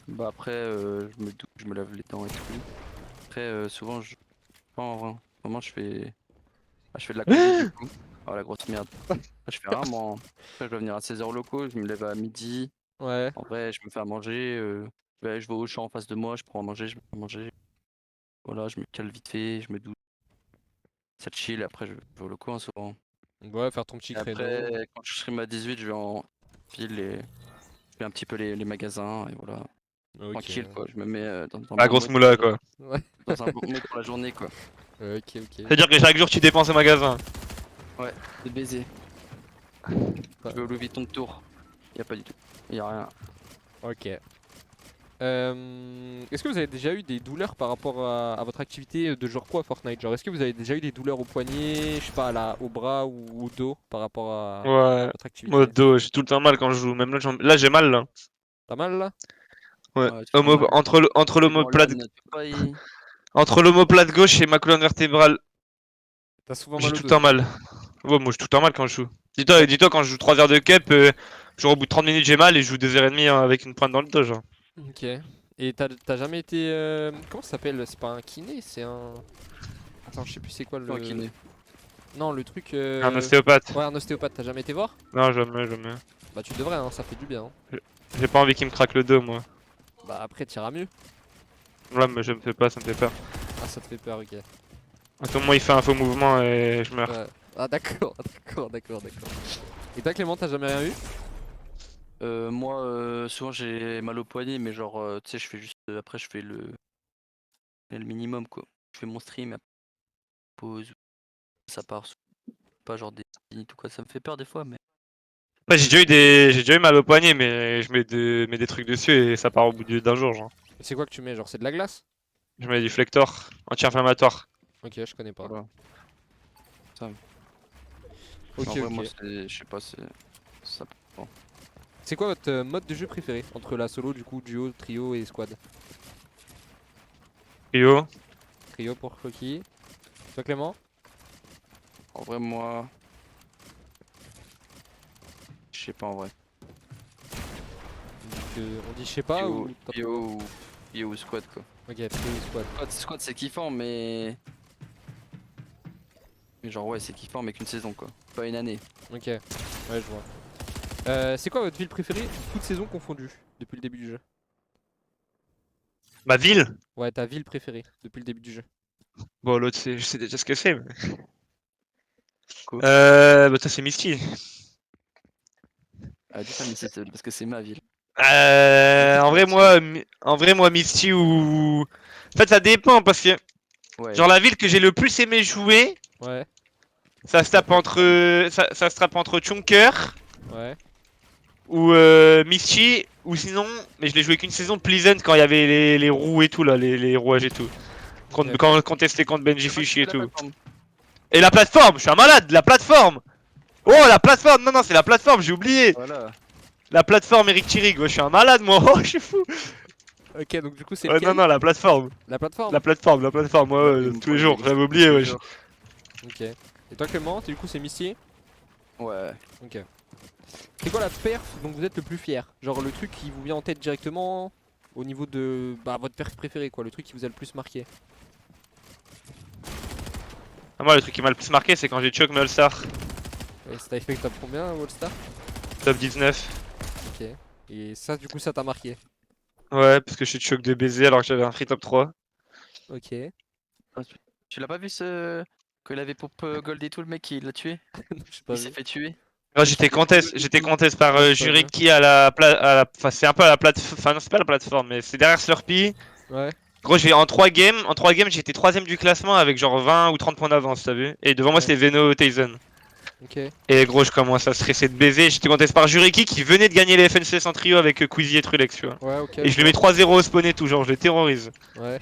bah après, je me douche, je me lave les dents et tout. Après, souvent, pas en vrai. Vraiment, je fais de la conduite du coup. Oh la grosse merde. Je fais rien, moi. Après, je dois venir à 16h locaux, je me lève à midi. Ouais. En vrai, je me fais à manger. Je vais au champ en face de moi, je prends à manger, je me fais à manger. Voilà, je me cale vite fait, je me douche. Ça chill, après, je vais au locaux, hein, souvent. Ouais, faire ton petit Et créneau. après, quand je serai à 18, je vais en ville et je fais un petit peu les magasins et voilà. Ok. Tranquille quoi, je me mets dans un La bon grosse mode moula quoi. Ouais. dans un bon mode pour la journée quoi. Ok, ok. C'est-à-dire que chaque jour tu dépenses au magasin. Ouais, des baisers. Ouais. Je vais au Louis Vuitton de Tours. Y a pas du tout. Y a rien. Ok. Est-ce que vous avez déjà eu des douleurs par rapport à votre activité de joueur pro à Fortnite? Genre, est-ce que vous avez déjà eu des douleurs au poignet, je sais pas, au bras ou au dos par rapport à Ouais. votre activité? Moi, dos, j'ai tout le temps mal quand je joue. Même là, là j'ai mal là. T'as mal là? Ouais. Ouais, tout le temps mal. Entre Tu vois, l'omoplate LAN, tu peux pas entre l'omoplate gauche et ma colonne vertébrale, T'as souvent j'ai mal au tout le dos temps du coup. mal. Ouais, moi je tout en mal quand je joue. Dis-toi quand je joue 3 heures de cup, genre au bout de 30 minutes j'ai mal et je joue 2h30 hein, avec une pointe dans le dos genre. Ok. Et t'as jamais été. Comment ça s'appelle? C'est pas un kiné, c'est un. Attends, je sais plus c'est quoi Toi, le. kiné. Non, le truc. Un ostéopathe. Ouais, un ostéopathe, t'as jamais été voir? Non, jamais, jamais. Bah, tu devrais, hein, ça fait du bien. Hein. J'ai pas envie qu'il me craque le dos moi. Bah, après, t'iras mieux. Là, mais je me fais pas, ça me fait peur. Ah, ça te fait peur, ok. Attends, moi il fait un faux mouvement et je meurs. Ouais. Ah, d'accord, d'accord. Et toi, Clément, t'as jamais rien eu? Moi, souvent j'ai mal au poignet, mais genre, tu sais, je fais juste. Après, je fais le minimum quoi. Je fais mon stream, après, pause, ça part. Pas genre des minutes ou quoi. Ça me fait peur des fois, mais. Ouais, j'ai déjà eu mal au poignet, mais je mets des trucs dessus et ça part au bout d'un jour genre. C'est quoi que tu mets? Genre, c'est de la glace? Je mets du Flector, anti-inflammatoire. Ok, je connais pas. Voilà. Ça, Ok, en vrai, moi, ok. c'est. Je sais pas, c'est. Ça. Bon. C'est quoi votre mode de jeu préféré? Entre la solo, du coup, duo, trio et squad? Trio. Trio pour Croquis. Toi, Clément? En vrai, moi. Je sais pas en vrai. On dit je sais pas ou t'as pas le droit? Bio ou squad quoi. Ok, trio et squad. Squad c'est kiffant, mais. Mais genre, ouais, c'est kiffant, mais qu'une saison quoi. Pas une année. Ok, ouais, je vois. C'est quoi votre ville préférée, toute saison confondue, depuis le début du jeu? Ma ville. Ouais, ta ville préférée, depuis le début du jeu. Bon, l'autre, je sais déjà ce que c'est. Quoi? Bah, ça, c'est Misty. Ah, dis pas Misty, parce que c'est ma ville. En vrai, moi, Misty ou. En fait, ça dépend parce que, Ouais. genre, la ville que j'ai le plus aimé jouer, Ouais, ça se tape entre, ça se tape entre Chonker ouais. ou Misty, ou sinon, mais je l'ai joué qu'une saison, Pleasant quand il y avait les roues et tout, là, les rouages et tout. Ok. Quand testé contre Benji J'ai pas Fishy kiffé et la tout. plateforme. Et la plateforme, je suis un malade, la plateforme! Oh, la plateforme! Non, non, c'est la plateforme, j'ai oublié! Voilà. La plateforme Eric Tirig, ouais, je suis un malade, moi, oh, je suis fou! Ok, donc du coup, c'est Non, lequel? non, la plateforme. La plateforme? La plateforme, ouais, Ouais, tous les pour les jours, délires, j'avais tous oublié, les wesh. jours. Ok. Et toi, Clément, du coup, c'est Misty? Ouais. Ok. C'est quoi la perf dont vous êtes le plus fier? Genre le truc qui vous vient en tête directement au niveau de bah, votre perf préférée, quoi, le truc qui vous a le plus marqué. Ah, moi, le truc qui m'a le plus marqué, c'est quand j'ai choc mes All-Star, Et ça t'a fait top combien, Wallstar? top 19. Ok. Et ça, du coup, ça t'a marqué. Ouais, parce que je suis choc de baiser alors que j'avais un free top 3. Ok. Je Ah, tu l'as pas vu ce. Quand il avait pop gold et tout, le mec il l'a tué? sais pas Il s'est vu. fait tuer. Moi, Ok. j'étais contest par Non, j'ai pas vu. Jureki enfin, c'est un peu à la plateforme, enfin, non, c'est pas la plateforme, mais c'est derrière Slurpee. Ouais. Gros, en 3 games, j'étais 3ème du classement avec genre 20 ou 30 points d'avance, t'as vu? Et devant moi, Ouais. c'était Veno Tyson. Ok. Et gros, je commence à stresser de baiser. J'étais contest par Jureki qui venait de gagner les FNCS en trio avec Queasy et Trulex, tu vois. Ouais, ok, Et je je lui mets vois. 3-0 au spawn et tout, genre, je le terrorise. Ouais.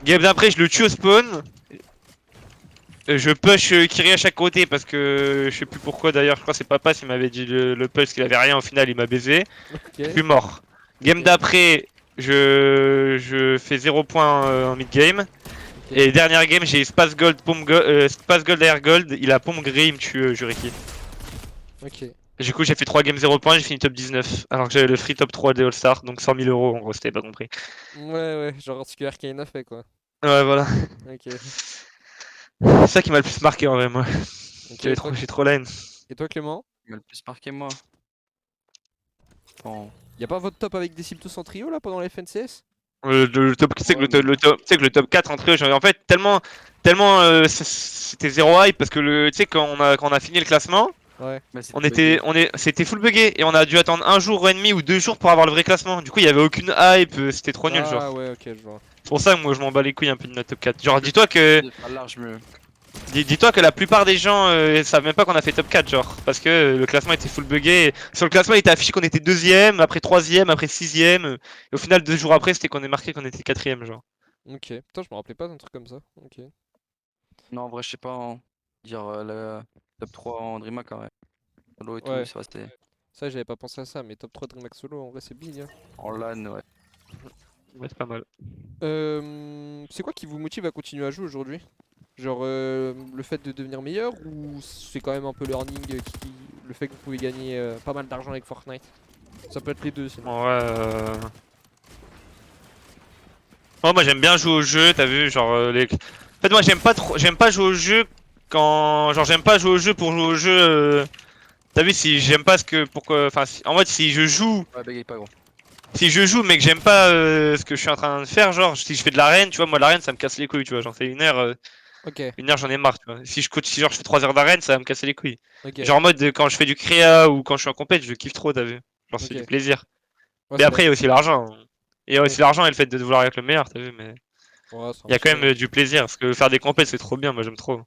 Game d'après, je le tue au spawn. Je push Kiri à chaque côté parce que je sais plus pourquoi d'ailleurs, je crois que c'est Papa qui m'avait dit le push qu'il avait rien, au final il m'a baisé. Ok. Je suis mort. Game Ok. d'après, je fais 0 points en mid-game. Ok. Et dernière game, j'ai Space Gold Air Gold, il a pompe gris, il me tue Jureki. Ok. Du coup, j'ai fait 3 games 0 points, j'ai fini top 19. Alors que j'avais le free top 3 des All-Stars, donc 100 000 euros en gros, c'était pas compris. Ouais, ouais, genre ce que Arcane a fait, quoi. Ouais, voilà. Ok. C'est ça qui m'a le plus marqué en vrai, moi. Ok, et toi, J'ai trop la haine. Clément? Il m'a le plus marqué moi. Bon. Y a pas votre top avec des cibles tous en trio là pendant la FNCS? Le top, tu sais que Ouais, mais. tu sais que le top 4 en trio, en fait, tellement c'était zéro hype parce que tu sais, quand on a fini le classement, Ouais. Mais c'était bugué. c'était full buggé et on a dû attendre un jour et demi ou 2 jours pour avoir le vrai classement. Du coup, il y avait aucune hype, c'était trop nul, Ah genre. ouais, ok, je vois. C'est pour ça que moi je m'en bats les couilles un peu de notre top 4. Genre, Le but c'est de faire large mieux. dis-toi que la plupart des gens savent même pas qu'on a fait top 4, genre, parce que le classement était full buggé. Sur le classement, il était affiché qu'on était deuxième, après troisième, après sixième. Et au final, 2 jours après, c'était qu'on est marqué qu'on était quatrième, genre. Ok. Putain, je me rappelais pas d'un truc comme ça. Ok. Non, en vrai, je sais pas dire le top 3 en Dreama quand même. Solo et tout, Ouais. c'est resté Ça, j'avais pas pensé à ça, mais top 3 de Max Solo, en vrai, c'est big. Hein. en LAN, ouais. Ouais, c'est pas mal. C'est quoi qui vous motive à continuer à jouer aujourd'hui? Genre le fait de devenir meilleur ou c'est quand même un peu learning le fait que vous pouvez gagner pas mal d'argent avec Fortnite? Ça peut être les deux sinon. En vrai, ouais, moi j'aime bien jouer au jeu, t'as vu, genre En fait, moi j'aime pas jouer au jeu quand, genre j'aime pas jouer au jeu pour jouer au jeu. T'as vu, si j'aime pas ce que, pourquoi, enfin, en mode si je joue, Ouais, bégaye pas, gros. si je joue mais que j'aime pas ce que je suis en train de faire, genre si je fais de l'arène, tu vois, moi l'arène ça me casse les couilles, tu vois, j'en fais Ok, une heure j'en ai marre, tu vois. Si je coach, si genre je fais 3 heures d'arène, ça va me casser les couilles. ok, Genre en mode quand je fais du créa ou quand je suis en compète, je kiffe trop, t'as vu. Genre c'est du ok. plaisir. Ouais, Mais c'est la... après il y a aussi l'argent. Il y a ouais, aussi l'argent et le fait de vouloir être le meilleur, t'as vu, mais ouais, c'est un il y a petit quand peu, même hein. du plaisir parce que faire des compètes c'est trop bien, moi j'aime trop.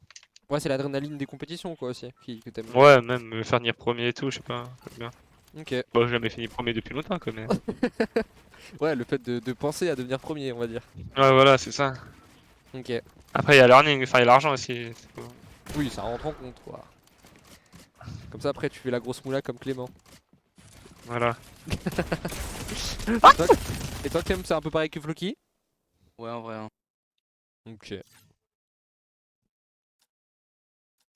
Ouais, c'est l'adrénaline des compétitions quoi aussi que t'aimes bien. Ouais, même faire venir premier et tout, je sais pas, j'aime bien. Ok. Bon, j'ai jamais fini premier depuis longtemps quand même. Ouais, le fait de penser à devenir premier, on va dire. Ouais, voilà, c'est ça. Ok. Après il y a learning, enfin il y a l'argent aussi. C'est cool. Oui, ça rentre en compte quoi. Comme ça après tu fais la grosse moula comme Clément. Voilà. Et toi Clem, c'est un peu pareil que Floki? Ouais, en vrai. Hein. Ok.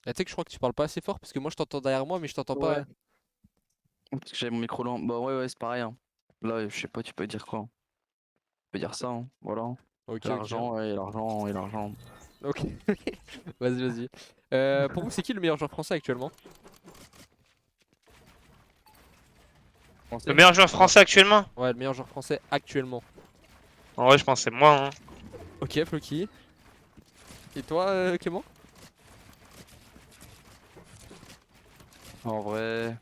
Ah, tu sais que je crois que tu parles pas assez fort parce que moi je t'entends derrière moi mais je t'entends pas. Ouais. Parce que j'avais mon micro lent. Bah ouais, ouais, c'est pareil. Hein. Là, je sais pas, tu peux dire quoi. Tu peux dire ça, hein. Voilà. Ok, ok. L'argent, ouais, l'argent, et l'argent. Ok. Vas-y, vas-y. Pour vous, c'est qui le meilleur joueur français actuellement? Le Français? meilleur joueur Ouais. français actuellement? Ouais, le meilleur joueur français actuellement. En vrai, je pense que c'est moi, hein. Ok, Floki. Et toi, Clément? En vrai,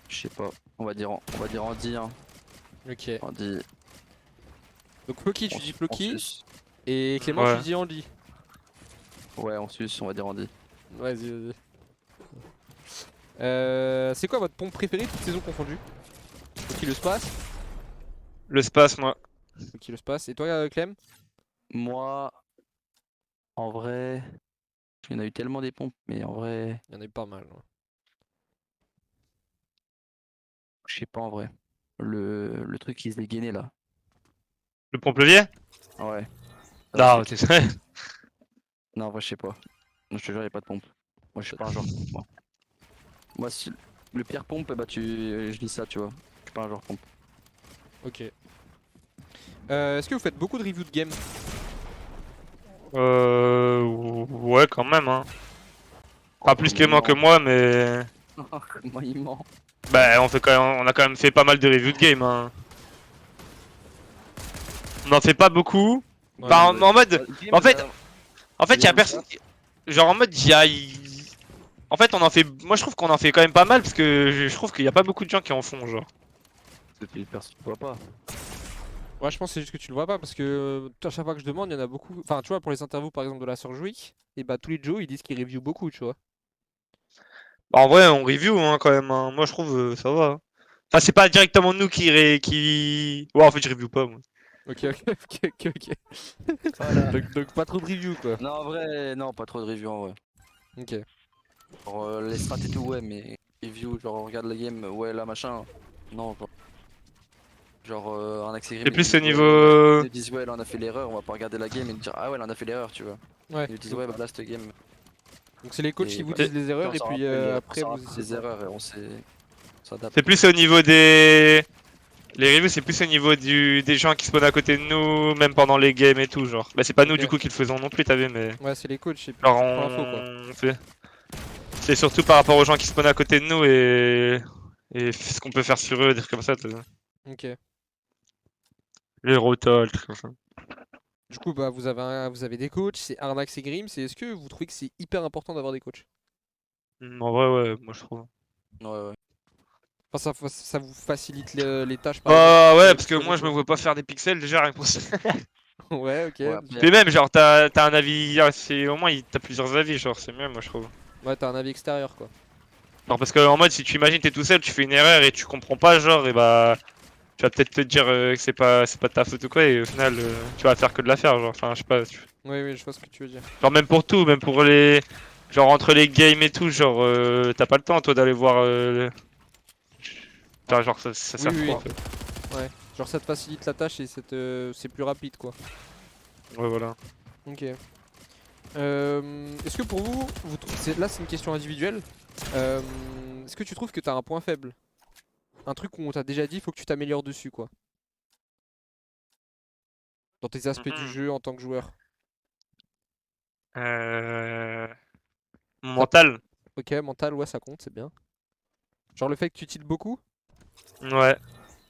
je sais pas. On va dire Andy, hein. Ok. Andy, Donc Floki, tu on, dis on Floki. suce. Et Clément, tu Ouais. dis Andy. Ouais, on suce, on va dire Andy. Vas-y, vas-y. C'est quoi votre pompe préférée toute saison confondue? Floki le space. Le space, moi. Floki le space. Et toi, Clem? Moi, en vrai, il y en a eu tellement des pompes, mais en vrai, Il y en a eu pas mal. Ouais. je sais pas en vrai. Le truc qui se dégainait là. Le pont-levier? Ouais. Non, tu sais. Non, en vrai, je sais pas. Non, je te jure, y a pas de pompe. Moi, je suis pas un joueur pompe, moi. Moi, si... le pire pompe, bah, je dis ça, tu vois. Je suis pas un joueur pompe. Ok. Est-ce que vous faites beaucoup de reviews de games? Ouais, quand même, hein. Pas plus Comment que moi, mais. il ment Comment il ment Bah, on a quand même fait pas mal de reviews de game, hein. On en fait pas beaucoup. Ouais, Enfin, non. en mode. Game, En fait, y a Game, personne qui. Genre, en mode, En fait, on en fait. Moi, je trouve qu'on en fait quand même pas mal parce que je trouve qu'il y a pas beaucoup de gens qui en font, genre. depuis le perso, tu vois pas. Ouais, je pense que c'est juste que tu le vois pas parce que à chaque fois que je demande, il y en a beaucoup. Enfin, tu vois, pour les interviews par exemple de la sœur Jouic, et bah tous les Joe ils disent qu'ils review beaucoup, tu vois. Bah, en vrai, on review, hein, quand même, hein. Moi, je trouve ça va, hein. Enfin, c'est pas directement nous qui. Ouais, en fait, je review pas, moi. Ok, ok, ok, ok, ok. Voilà. Donc pas trop de review quoi. Non, en vrai, non, pas trop de review en vrai. Ok. Genre, les strats et tout, ouais, mais review, genre, on regarde la game, ouais, là, machin. Non, genre un accès grim, C'est ils plus au disent, ouais, niveau. ils disent, ouais, là, on a fait l'erreur, on va pas regarder la game et dire, ah ouais, là, on a fait l'erreur, tu vois. Ouais. Ils nous disent, ouais, bah là, cette game. Donc c'est les coachs qui Et vous voilà. disent les Puis erreurs et puis on après s'en vous rappelle essayez des de... erreurs et on s'adapte. C'est plus au niveau des. Les reviews, c'est plus au niveau des gens qui spawnent à côté de nous, même pendant les games et tout, genre. Bah, c'est pas nous Ok. du coup qui le faisons non plus, t'as vu, mais. Ouais, c'est les coachs et puis Genre, tu prends l'info quoi. on fait. C'est surtout par rapport aux gens qui spawnent à côté de nous et ce qu'on peut faire sur eux, des trucs comme ça, t'as vu. Ok. Les rotas, les trucs comme ça. Du coup, bah vous avez des coachs, c'est Arnax et Grim. Est-ce que vous trouvez que c'est hyper important d'avoir des coachs? En vrai, ouais, moi je trouve. Ouais, ouais. Enfin, ça vous facilite les tâches par exemple Bah pour ouais, les parce que pixels et moi je me tout. vois pas faire des pixels déjà rien que pour ça. Ouais, ok. Ouais, après, Puis même, genre, t'as un avis, c'est au moins t'as plusieurs avis, genre, c'est mieux, moi je trouve. Ouais, t'as un avis extérieur quoi. Genre, parce que en mode, si tu imagines t'es tout seul, tu fais une erreur et tu comprends pas, genre, et bah, tu vas peut-être te dire que c'est pas de ta faute ou quoi, et au final, tu vas faire que de la faire, genre, enfin, je sais pas. Oui, oui, je vois ce que tu veux dire. Genre, même pour tout, même pour les. Genre, entre les games et tout, genre, t'as pas le temps, toi, d'aller voir. Enfin, genre, ça Oui, sert oui, trop, oui. en fait. Ouais. Genre ça te facilite la tâche et c'est plus rapide quoi. Ouais, voilà. Ok. Est-ce que pour vous, là c'est une question individuelle, est-ce que tu trouves que t'as un point faible? Un truc où on t'a déjà dit, faut que tu t'améliores dessus quoi. Dans tes aspects du Mhm. jeu en tant que joueur. Mon mental. Ok, mental, ouais ça compte, c'est bien. Genre le fait que tu tiltes beaucoup? Ouais.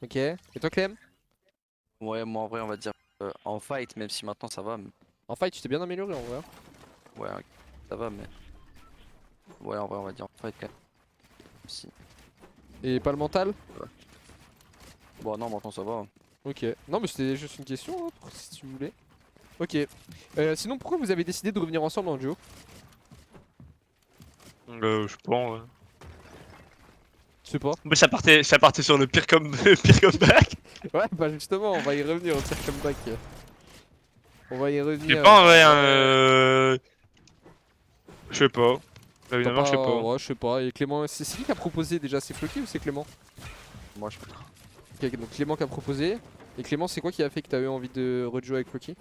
Ok. Et toi Clem? Ouais, moi en vrai, on va dire en fight, même si maintenant ça va. En fight, tu t'es bien amélioré en vrai. Ouais, ça va, mais. Ouais, en vrai, on va dire en fight quand même. Si. Et pas le mental? Bon, non, maintenant ça va. Ok. Non mais c'était juste une question, hein, si tu voulais. Ok. Sinon pourquoi vous avez décidé de revenir ensemble en duo? Je pense. Je sais pas. Mais ça partait sur le pire, le pire comeback. Ouais bah justement, on va y revenir au pire comeback. On va y Je sais revenir. pas en vrai, hein, je sais pas. Bah, T'as évidemment, je sais pas. pas. Ouais, je sais pas. Et Clément, c'est qui qui a proposé déjà? C'est Floki ou c'est Clément? Moi, je Ok, donc Clément qui a proposé. Et Clément, c'est quoi qui a fait que t'as eu envie de rejouer avec Floki?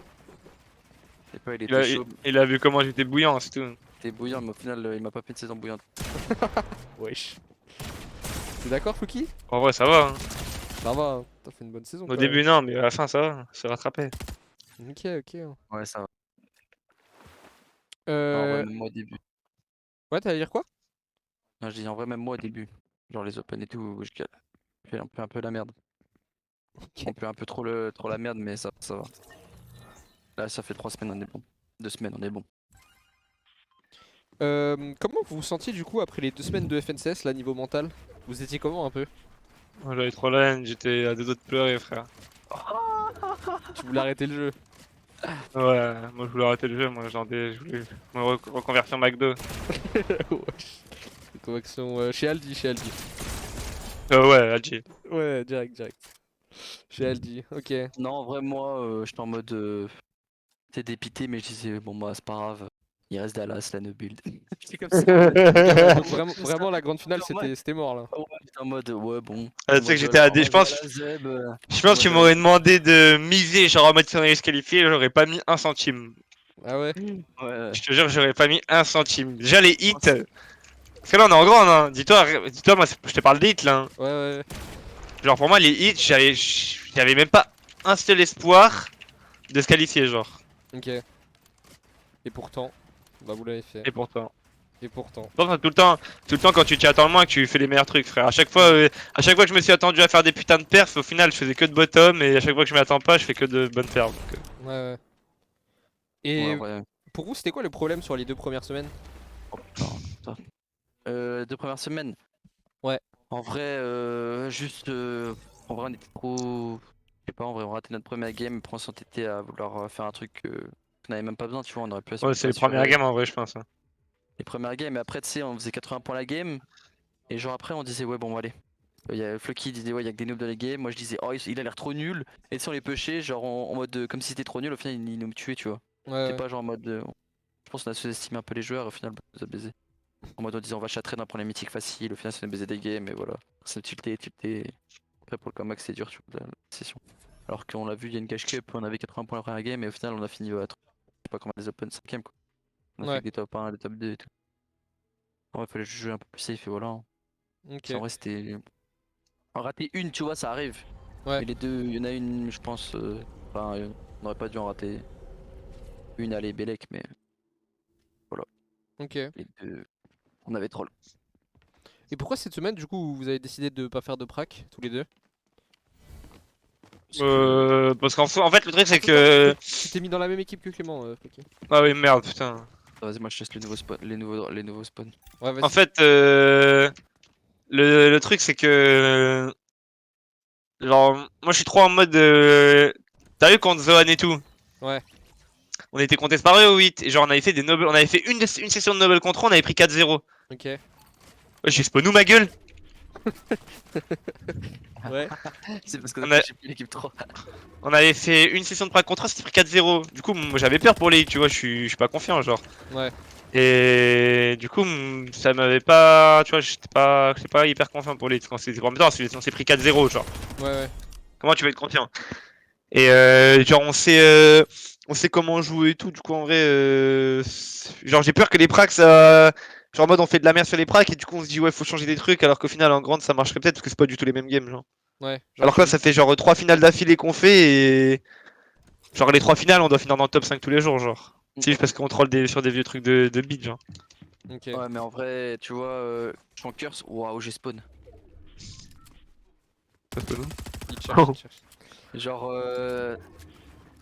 sais pas, il Il était a, chaud, il a vu comment j'étais bouillant, c'est tout. il était bouillant, mais au final, il m'a pas fait de saison bouillante. Wesh. T'es d'accord, Floki? En vrai, ça va. Hein. Ça va, hein. T'as fait une bonne saison Au quand début, non, mais à la fin, ça va. C'est rattrapé. même. Ok, ok. Ouais, ça va. Non, en vrai, Euh. même moi au début. Ouais, t'allais dire quoi? Non, je dis en vrai, même moi au début. Genre les open et tout, fais un peu la merde. On fait un peu trop la merde, mais ça va. Là, ça fait 3 semaines, on est bon. 2 semaines, on est bon. Comment vous vous sentiez du coup après les 2 semaines de FNCS, là, niveau mental? Vous étiez comment un peu? Moi, j'avais trop la haine, j'étais à deux doigts de pleurer, frère. Tu voulais arrêter le jeu? Ouais, moi, je voulais arrêter le jeu, moi, je voulais me reconvertir en McDo. Wesh. Convection chez Aldi, chez Aldi. Ouais, Alger. Ouais, direct, direct. Chez Aldi, ok. Non, en vrai, moi, j'étais en mode. T'es dépité, mais je disais, bon, bah, c'est pas grave. Il reste Dallas, la no build. J'étais comme ça. Donc vraiment, vraiment la grande finale, c'était mort là. Ouais, j'étais en mode, ouais, bon. Ah, En tu sais que mode, j'étais à des. on va jouer à la Zeb. Je En pense que tu mode, m'aurais demandé de miser, genre en mode si on allait se qualifier, j'aurais pas mis un centime. Ah ouais? ouais. Je te jure, j'aurais pas mis un centime. Déjà les hits. Oh, c'est- Parce que là on est en grande, hein. Dis-toi, moi je te parle des hits là. Hein. Ouais, ouais. Genre pour moi les hits, j'avais même pas un seul espoir de se qualifier, genre. Ok. Et pourtant, bah vous l'avez fait. Et pourtant. Et pourtant. Pourtant, tout le temps quand tu t'y attends le moins que tu fais les meilleurs trucs, frère. À chaque fois que je me suis attendu à faire des putains de perfs, au final je faisais que de bottom et à chaque fois que je m'y attends pas, je fais que de bonnes perfs. Donc, Ouais, ouais. Ouais, Et en vrai. pour vous, c'était quoi le problème sur les 2 premières semaines? Oh, putain, putain. 2 premières semaines. Ouais. En vrai, juste. En vrai, on était trop. Je sais pas, en vrai, on ratait notre première game. Après, on s'entêtait à vouloir faire un truc qu'on n'avait même pas besoin, tu vois. On aurait pu ouais, c'est les premières assurer games en vrai, je pense. Hein. les premières games. Et après, tu sais, on faisait 80 points la game. Et genre, après, on disait, ouais, bon, allez. Il y a Floki disait, ouais, il y a que des noobs dans les games. Moi, je disais, oh, il a l'air trop nul. Et tu sais, on les pushait, genre en mode comme si c'était trop nul. Au final, il nous tuait, tu vois. Ouais, C'était ouais. pas genre en mode. Je pense qu'on a sous-estimé un peu les joueurs. Au final, bah, on nous a baisé. En mode en disant on va chatrer, on prendre les mythiques faciles, au final ça nous baisait des games et voilà. C'est tilté. Après pour le comeback c'est dur tu vois la session. Alors qu'on l'a vu il y a une cash cup, on avait 80 points la première game et au final on a fini à je sais pas comment les open 5ème quoi. On a fait Ouais. que des top 1, des top 2 et tout. En vrai fallait juste jouer un peu plus safe et voilà. Hein. Parce qu'en Ok. vrai c'était. En rater une tu vois ça arrive. Ouais. Mais les deux, il y en a une je pense. Enfin on aurait pas dû en rater. Une allait Bélec mais Ok. les deux. On avait troll. Et pourquoi cette semaine, du coup, vous avez décidé de pas faire de prac, tous les deux? Parce que. Parce en fait, le truc c'est Attends, attends, que. tu t'es mis dans la même équipe que Clément, Floki. Ah oui, merde, putain. Vas-y moi je teste les nouveaux spawns. Les nouveaux spawns. Ouais, En vas-y. fait, le truc c'est que. Genre, moi je suis trop en mode. T'as vu contre Zohan et tout? Ouais. On était comptés par eux au 8. Et genre, on avait fait des nobles. On avait fait une session de noble control, on avait pris 4-0. Ok. Ouais, j'ai spawn nous ma gueule. Ouais. C'est parce que On a- j'ai pris l'équipe 3. On avait fait une session de prac control, c'était pris 4-0. Du coup, moi j'avais peur pour les hits, tu vois, je suis pas confiant, genre. Ouais. Et du coup, ça m'avait pas. Tu vois, j'étais pas hyper confiant pour les hits. Quand c'était en même temps, on s'est pris 4-0, genre. Ouais, ouais. Comment tu vas être confiant? Et genre, on sait comment jouer et tout. Du coup, en vrai, genre, j'ai peur que les pracs, genre, en mode, on fait de la merde sur les pracs et du coup, on se dit, ouais, faut changer des trucs. Alors qu'au final, en grande, ça marcherait peut-être parce que c'est pas du tout les mêmes games, genre. Ouais, genre Alors que là, ça fait genre 3 finales d'affilée qu'on fait et. Genre, les 3 finales, on doit finir dans le top 5 tous les jours, genre. C'est juste parce qu'on troll sur des vieux trucs de beat, genre. ok. Ouais, mais en vrai, tu vois, je suis en curse. Waouh, j'ai spawn. Il cherche, il cherche. Genre,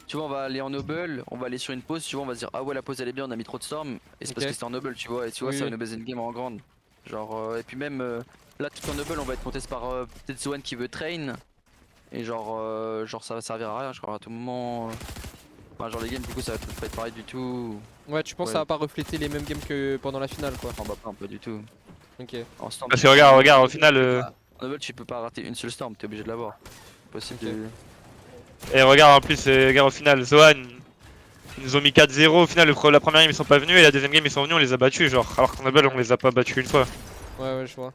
tu vois, on va aller en noble, on va aller sur une pause, tu vois, on va se dire, ah ouais, la pause elle est bien, on a mis trop de storm. Et c'est parce Ok. que c'était en noble, tu vois, et tu vois, Oui, ça va oui. nous baiser une game en grande. Genre, et puis même là, tout en noble, on va être contesté par peut-être Zoan qui veut train. Et genre, ça va servir à rien, je crois, à tout moment. Enfin, genre, les games, du coup, ça va peut-être pas être pareil du tout. Ouais, tu penses que Ouais, ça va pas refléter les mêmes games que pendant la finale, quoi. en bas, pas du tout. Ok. En storm, Parce que regarde, au final, en noble, tu peux pas rater une seule storm, t'es obligé de l'avoir. Possible Ok. de. et regarde en plus, regarde au final, Zohan, ils nous ont mis 4-0. Au final, la première game ils sont pas venus et la deuxième game ils sont venus, on les a battus, genre. Alors qu'en Noble, on les a pas battus une fois. Ouais, ouais, je vois.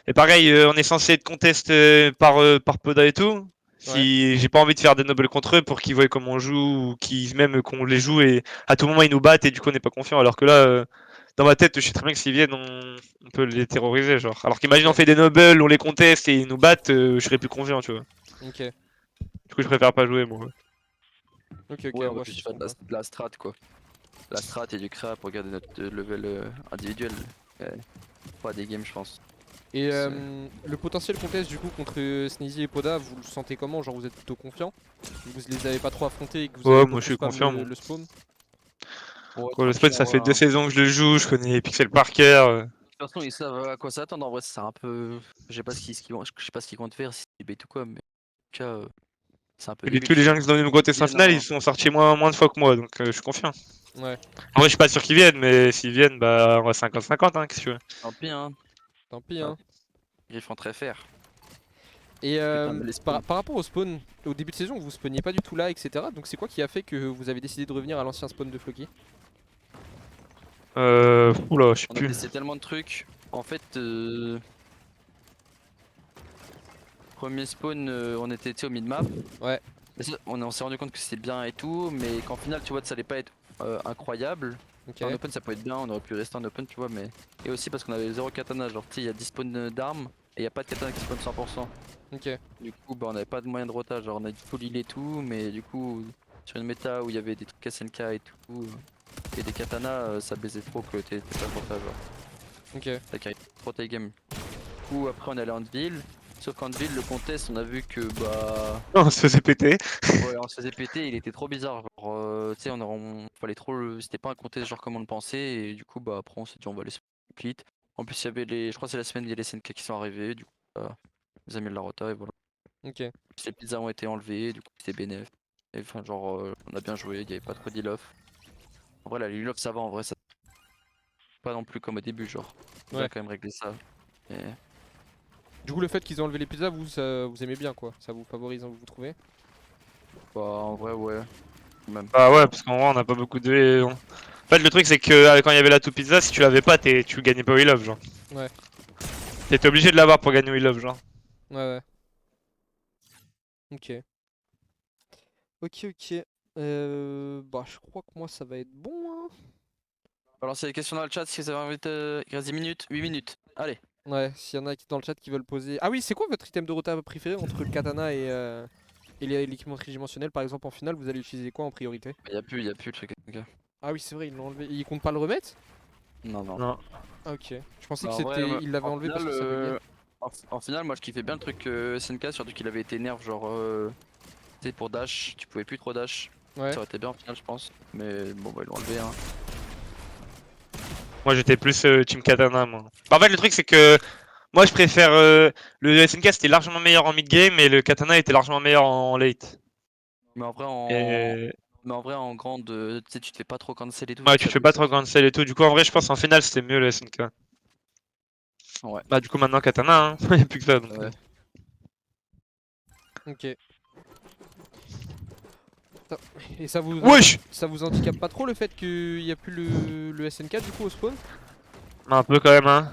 Et pareil, on est censé être contest par Poda et tout. Ouais. Si j'ai pas envie de faire des nobles contre eux pour qu'ils voient comment on joue ou qu'ils même qu'on les joue et à tout moment ils nous battent et du coup on n'est pas confiant. Alors que là, dans ma tête, je sais très bien que s'ils viennent, on peut les terroriser, genre. Alors qu'imagine on Ok. fait des nobles, on les conteste et ils nous battent, je serais plus confiant, tu vois. Ok. Du coup, je préfère pas jouer, moi. Ok, ok, Ouais, on va moi plus je faire comprends. de la strat, quoi. La strat et du cra pour garder notre level individuel. Ouais. Pas des games, je pense. Et C'est- le potentiel contest du coup contre Sneezy et Poda, vous le sentez comment? Genre vous êtes plutôt confiant? Vous les avez pas trop affrontés et que vous avez Ouais, moi je beaucoup suis spam confiant, moi. le spawn? Ouais, Quoi, le spawn, tranquille en ça vrai, fait deux hein. saisons que je le joue, je connais les pixels par cœur. De toute façon, ils savent à quoi s'attendre. En vrai, c'est un peu. Je sais pas je sais pas ce qu'ils comptent faire, si c'est bait ou quoi, mais en tout cas, c'est un peu débile, Tous je les gens trouve. qui sont venus me contester en Viennent finale, ils en- sont sortis moins de fois que moi, donc je suis confiant. Ouais, En vrai, je suis pas sûr qu'ils viennent, mais s'ils viennent, bah on va 50-50, hein, qu'est-ce que tu veux. Tant pis, hein. tant pis Ah, hein. Griffon très fer. Et Putain, mais les spawns. par rapport au spawn, au début de saison vous spawniez pas du tout là, etc. Donc c'est quoi qui a fait que vous avez décidé de revenir à l'ancien spawn de Floki? Oula, je sais On a plus. testé tellement de trucs. En fait, premier spawn, on était tu sais, au mid-map. Ouais, Et ça, on s'est rendu compte que c'était bien et tout, mais qu'en final, tu vois, ça allait pas être incroyable. ok, En open, ça peut être bien, on aurait pu rester en open, tu vois, mais. Et aussi parce qu'on avait 0 katana, genre, tu sais, il y a 10 spawns d'armes et il y a pas de katana qui spawn 100%. ok, Du coup, bah, on avait pas de moyen de rota, genre, on a full heal et tout, mais du coup, sur une méta où il y avait des trucs SNK et tout, et des katanas, ça baisait trop que t'es pas rota, genre. ok. Ça carry trop ta game. Du coup, après, on est allé en ville. Sauf qu'en ville, le contest, on a vu que, bah. On se faisait péter. Ouais, on se faisait péter, il était trop bizarre. Genre, tu sais, fallait trop c'était pas un contest genre comme on le pensait. Et du coup, bah après, on s'est dit, on va les split. En plus, il y avait les. Je crois que c'est la semaine, il y a les SNK qui sont arrivés. Du coup, les amis de la rota, et voilà. Ok, Les pizzas ont été enlevées, du coup, c'était bénéf. Et enfin, genre, on a bien joué, il y avait pas trop d'heal-off. En vrai, la heal-off, ça va, en vrai, ça. Pas non plus comme au début, genre. On a ouais. quand même réglé ça. Et... Du coup le fait qu'ils ont enlevé les pizzas, vous aimez bien quoi? Ça vous favorise, hein, vous trouvez? Bah, en vrai, ouais. Même. Bah ouais, parce qu'en vrai, on a pas beaucoup de. En fait, le truc, c'est que quand il y avait la two pizza, si tu l'avais pas, tu gagnais pas We Love, genre. Ouais, T'étais obligé de l'avoir pour gagner We Love, genre. ouais, ouais. Ok. Ok, ok. Bah je crois que moi ça va être bon hein. On va lancer les questions dans le chat si vous avez envie de. Il reste 10 minutes, 8 minutes. Allez. Ouais, s'il y en a qui dans le chat qui veulent poser. Ah oui, c'est quoi votre item de rota préféré entre le katana et l'équipement tridimensionnel par exemple en finale, vous allez utiliser quoi en priorité? Y a plus le truc. Ok. Ah oui, c'est vrai, ils l'ont enlevé. Ils comptent pas le remettre? Non, non. Non. Ah ok. Je pensais Bah, que en vrai, c'était. Ils l'avaient en enlevé parce finale, que ça buguait. en finale, moi je kiffais bien le truc SNK, surtout qu'il avait été nerf, genre, tu sais, pour dash, tu pouvais plus trop dash. Ouais. Ça aurait été bien en finale, je pense. Mais bon, bah, ils l'ont enlevé, hein. Moi, j'étais plus Team Katana, moi. Bah, en fait, le truc, c'est que moi, je préfère. Le SNK, c'était largement meilleur en mid-game et le Katana était largement meilleur en late. Mais en vrai, en. Et. Mais en vrai, en grande, tu sais, tu te fais pas trop cancel et tout, Ouais, c'est tu ça te fais le pas truc. trop cancel et tout. Du coup, en vrai, je pense en finale, c'était mieux le SNK. Ouais. Bah, du coup, maintenant, Katana, hein. Y'a plus que ça, donc. Ouais. Ok. Putain. Et Wesh! ça vous handicape pas trop le fait qu'il y a plus le SNK du coup au spawn? Un peu quand même, hein.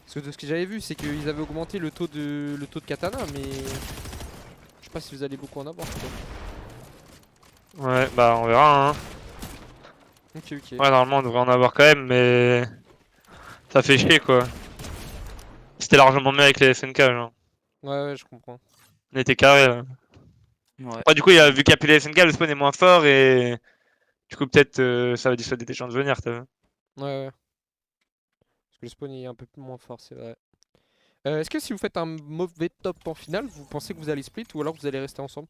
Parce que de ce que j'avais vu, c'est qu'ils avaient augmenté le taux de katana, mais je sais pas si vous allez beaucoup en avoir. Quoi. Ouais, bah on verra, hein. Ok, ok. Ouais, normalement on devrait en avoir quand même, mais ça fait chier quoi. C'était largement mieux avec les SNK, genre. Ouais, je comprends. On était carré là. Ouais. Ouais, du coup, vu qu'il y a plus les SNK, le spawn est moins fort et du coup, peut-être ça va dissuader des gens de venir, t'as vu. Ouais, ouais. Parce que le spawn est un peu plus moins fort, c'est vrai. Est-ce que si vous faites un mauvais top en finale, vous pensez que vous allez split ou alors vous allez rester ensemble?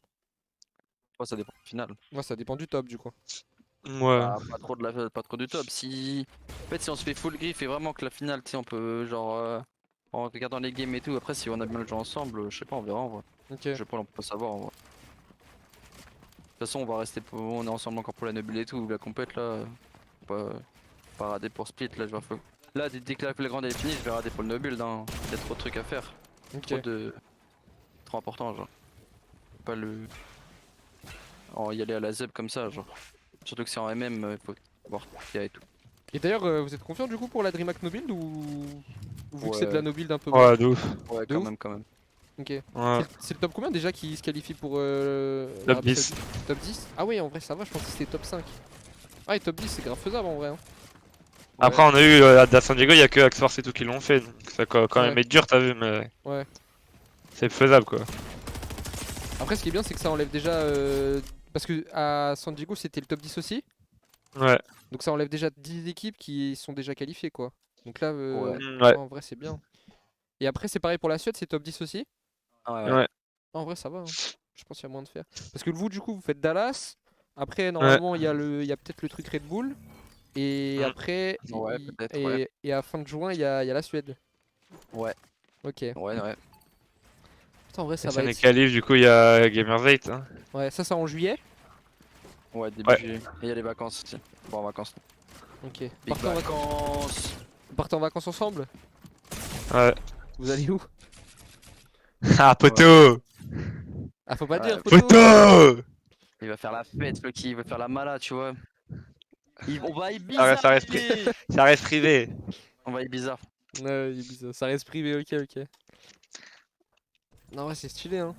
Ouais, ça dépend du final. Ouais, ça dépend du top du coup. Ouais. Bah, pas trop du top. Si, en fait, si on se fait full griff et vraiment que la finale, tu sais, on peut genre en regardant les games et tout. Après, si on a bien le jeu ensemble, je sais pas, on verra en vrai. Ok. Je sais pas, on peut pas savoir en vrai. De toute façon, on va rester, on est ensemble encore pour la Nobile et tout. La compète là, pas, pas rader pour split. Là, je vais là, dès que la grande est finie, je vais rader pour le Nobile. Hein. Il y a trop de trucs à faire. Ok. Trop important, genre. Pas le. Y aller à la ZEB comme ça, genre. Surtout que c'est en MM, il faut voir ce qu'il y a et tout. Et d'ailleurs, vous êtes confiant du coup pour la DreamHack No Build ou vu que c'est de la Ouais, no build un peu moins? Ouais, de ouf. ouais, De quand ouf. même, quand même. Ok. Ouais. C'est le top combien déjà qui se qualifie pour Top l'Arabie 10. Saoudite? Top 10? Ah oui, en vrai ça va, je pensais que c'était top 5. Ah et top 10 c'est grave faisable en vrai. Hein. Après, on a eu à San Diego, il y a que Axforce et tout qui l'ont fait. Donc ça va quand même Ouais. être dur, t'as vu, mais Ouais. c'est faisable quoi. Après ce qui est bien c'est que ça enlève déjà... Parce que à San Diego c'était le top 10 aussi. Ouais. Donc ça enlève déjà 10 équipes qui sont déjà qualifiées quoi. Donc là, Ouais. Ouais. en vrai c'est bien. Et après c'est pareil pour la Suède, c'est top 10 aussi. Ouais, ouais. Ouais. Ah, en vrai ça va. Hein. Je pense qu'il y a moyen de faire. Parce que vous du coup vous faites Dallas. Après Ouais. normalement il y a peut-être le truc Red Bull. Et Mm. après, Ouais, peut-être, ouais. et à fin de juin, il y a la Suède. Ouais, Ok. ouais, ouais. Putain, en vrai, Et ça va Sun être. est qualif, du coup, il y a Gamers 8. Hein. Ouais, ça, c'est en juillet. Ouais, début Ouais. juillet. Et il y a les vacances aussi. Bon, en vacances. Ok. Big Partez en vacances. vacances. Partez en vacances ensemble. Ouais. Vous allez où? Ah, Ouais. poteau! Ah, faut pas Ouais, dire, photo. Poteau! il va faire la fête, Lucky, il veut faire la mala, tu vois. On va à Ça Ibiza, reste, ça reste, bébé. ça reste privé. On va à Ibiza. Ouais, il est bizarre. Ça reste privé, ok, ok. Non, ouais, c'est stylé, hein.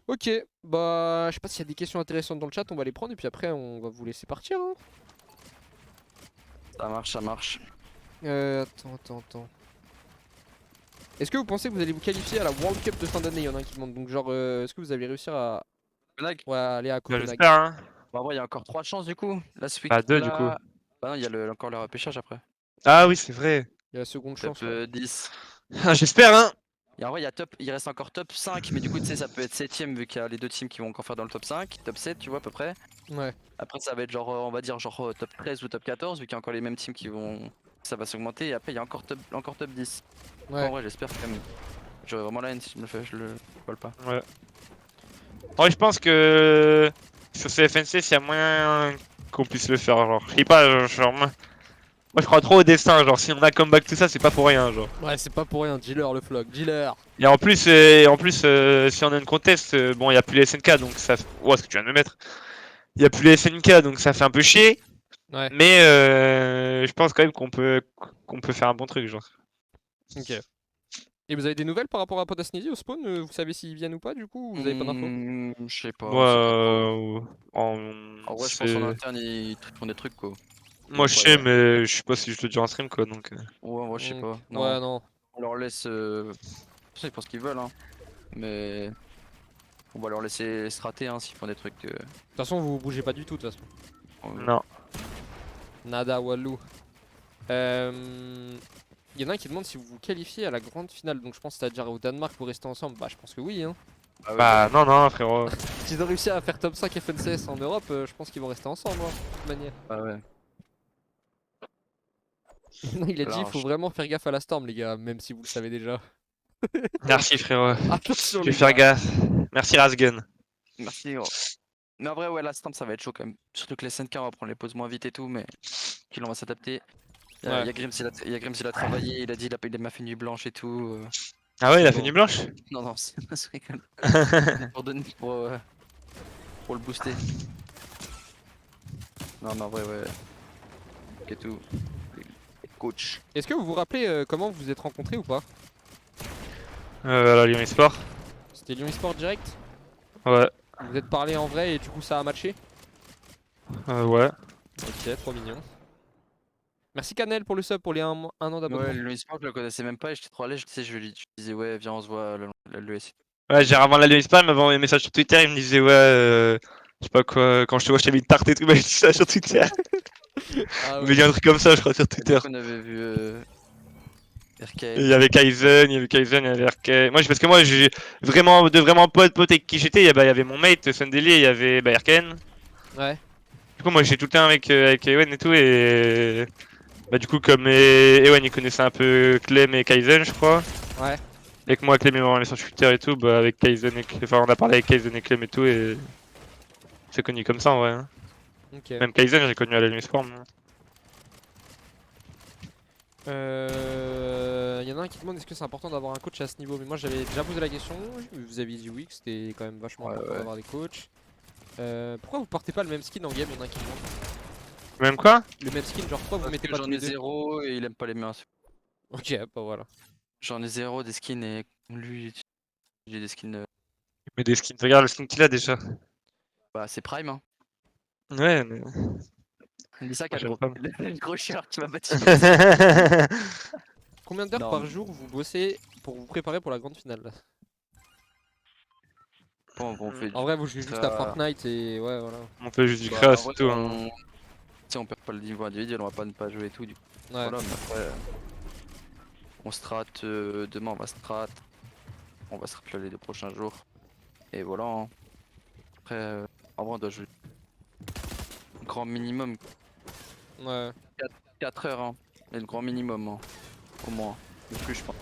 Ok, bah, je sais pas s'il y a des questions intéressantes dans le chat, on va les prendre et puis après, on va vous laisser partir. Hein. Ça marche, ça marche. Attends. Est-ce que vous pensez que vous allez vous qualifier à la World Cup de fin d'année? Il y en a un qui demande. Donc, genre, est-ce que vous allez réussir à Copenhague. ouais, aller à Bah, Copenhague? j'espère, hein. Bah, en vrai, il y a encore 3 chances du coup. Là, ce week Bah, 2 du coup. là. Bah, non, il y a encore le repêchage après. Ah oui, c'est vrai. Il y a la seconde Top chance, ouais. 10. Ah, j'espère, hein. Et en vrai, il reste encore top 5, mais du coup, tu sais, ça peut être 7ème vu qu'il y a les deux teams qui vont encore faire dans le top 5, top 7, tu vois, à peu près. Ouais. Après, ça va être genre, on va dire, genre top 13 ou top 14, vu qu'il y a encore les mêmes teams qui vont. Ça va s'augmenter, et après, il y a encore top 10. Ouais. En vrai, j'espère quand même. J'aurais vraiment la haine si je me le fais, je le vole pas. Ouais. Ouais, je pense que sur CFNC, s'il y a moyen qu'on puisse le faire, genre. Je sais pas, genre, moi je crois trop au destin, genre si on a comeback tout ça, c'est pas pour rien, genre. Ouais, c'est pas pour rien, dealer le vlog, dealer. Et en plus si on a une contest, bon, il y a plus les SNK, donc ça. Oh, ce que tu viens de me mettre. Il y a plus les SNK, donc ça fait un peu chier. Ouais, Mais je pense quand même qu'on peut faire un bon truc, genre. ok. Et vous avez des nouvelles par rapport à Podasnidi au spawn? Vous savez s'ils viennent ou pas du coup? Ou vous avez pas d'infos? Je sais pas, Moi, on sait pas trop. En vrai, je pense en c'est. interne, ils font des trucs quoi. Moi Donc, je ouais, sais, mais je sais pas si je le dis en stream, quoi, donc. ouais, moi, je sais pas. Non, Ouais, non. on leur laisse. Ils font ce qu'ils veulent, hein. Mais on va leur laisser strater hein, s'ils font des trucs. De toute façon, vous bougez pas du tout de toute façon. Non. Nada, Walou. Il y en a un qui demande si vous vous qualifiez à la grande finale. Donc je pense c'est-à-dire au Danemark pour rester ensemble. Bah, je pense que oui. Hein. Ah ouais, Bah, non, frérot. S'ils ont réussi à faire top 5 FNCS en Europe, je pense qu'ils vont rester ensemble. Hein, de toute manière. ah ouais. Non, il a dit il faut Large. vraiment faire gaffe à la Storm, les gars, même si vous le savez déjà. Merci, frérot. Attention, Je vais les faire gars. gaffe. Merci, Razgun. Merci. Gros. Mais en vrai, ouais, la stamp ça va être chaud quand même. Surtout que les SNK on va prendre les pauses moins vite et tout, mais qu'il on va s'adapter. Ouais. Il y a Grims, il a travaillé, il a dit il m'a fait nuit blanche et tout. Ah ouais, il a fait Bon. nuit blanche? Non, non, c'est pas ce rigole. Pour donner pour le booster. Non, mais en vrai, ouais. Et tout. Coach. Est-ce que vous vous rappelez comment vous vous êtes rencontrés ou pas? À la Lyon eSport. C'était Lyon eSport direct? Ouais. Vous êtes parlé en vrai et du coup ça a matché? Ouais. Ok, trop mignon. Merci Canel pour le sub pour les 1 an Ouais, d'abonnement. le e-sport, je le connaissais même pas et j'étais trop à l'aise. Tu sais, je disais, ouais, viens, on se voit à l'ES. Ouais, j'ai avant la Lyon Spam, il m'avait un message sur Twitter, il me disait ouais, je sais pas quoi, quand je te vois, je t'ai mis une tarte et tout, bah, j'ai dit ça sur Twitter. Ah Il m'avait ouais. dit un truc comme ça, je crois, sur Et Twitter. du coup, on avait vu Et il RKM. y avait Kaizen, il y avait Kaizen, il y avait RK. Moi, parce que moi, j'ai vraiment pote avec qui j'étais, il y avait mon mate, Sundeli, et il y avait bah, RKN. Ouais. Du coup, moi, j'étais tout le temps avec Ewen et tout, et bah, du coup, comme Ewen, il connaissait un peu Clem et Kaizen, je crois. Ouais. Et que moi, Clem, il m'a envoyé sur Twitter et tout, bah, avec Kaizen et Clem, enfin, on a parlé avec Kaizen et Clem et tout, et c'est connu comme ça en vrai, hein. Ok. Même Kaizen, j'ai connu à la Lyon Sport. Y en a un qui demande est-ce que c'est important d'avoir un coach à ce niveau, mais moi j'avais déjà posé la question, vous avez dit oui, que c'était quand même vachement Ouais, important ouais. d'avoir des coachs. Pourquoi vous portez pas le même skin en game? Y en a un qui demande. Même quoi? Le même skin, genre pourquoi vous Parce mettez que pas tous j'en les ai deux? zéro et il aime pas les miens. Ok, bah voilà. J'en ai zéro des skins et lui, j'ai des skins. Mais des skins, regarde le skin qu'il a déjà. Bah, c'est Prime, hein. Ouais, mais. Dis ça Moi, qu'a j'aime gros. pas. Le gros chieur qui m'a battu. Merci. Combien d'heures Non, par jour vous bossez pour vous préparer pour la grande finale là? bon, on fait En du vrai, vous jouez juste à créa. Fortnite et ouais, voilà. On fait juste du Bah, créa, en c'est vrai, tout, hein. tu sais, on perd pas le niveau individuel, on va pas ne pas jouer et tout. Du coup. Ouais. Voilà, mais après, on strat. Demain, on va strat là les 2 prochains jours. Et voilà, hein. Après, en vrai, on doit jouer grand minimum Ouais. 4 heures, hein. Et le grand minimum, hein. Au moins. Le plus, je pense.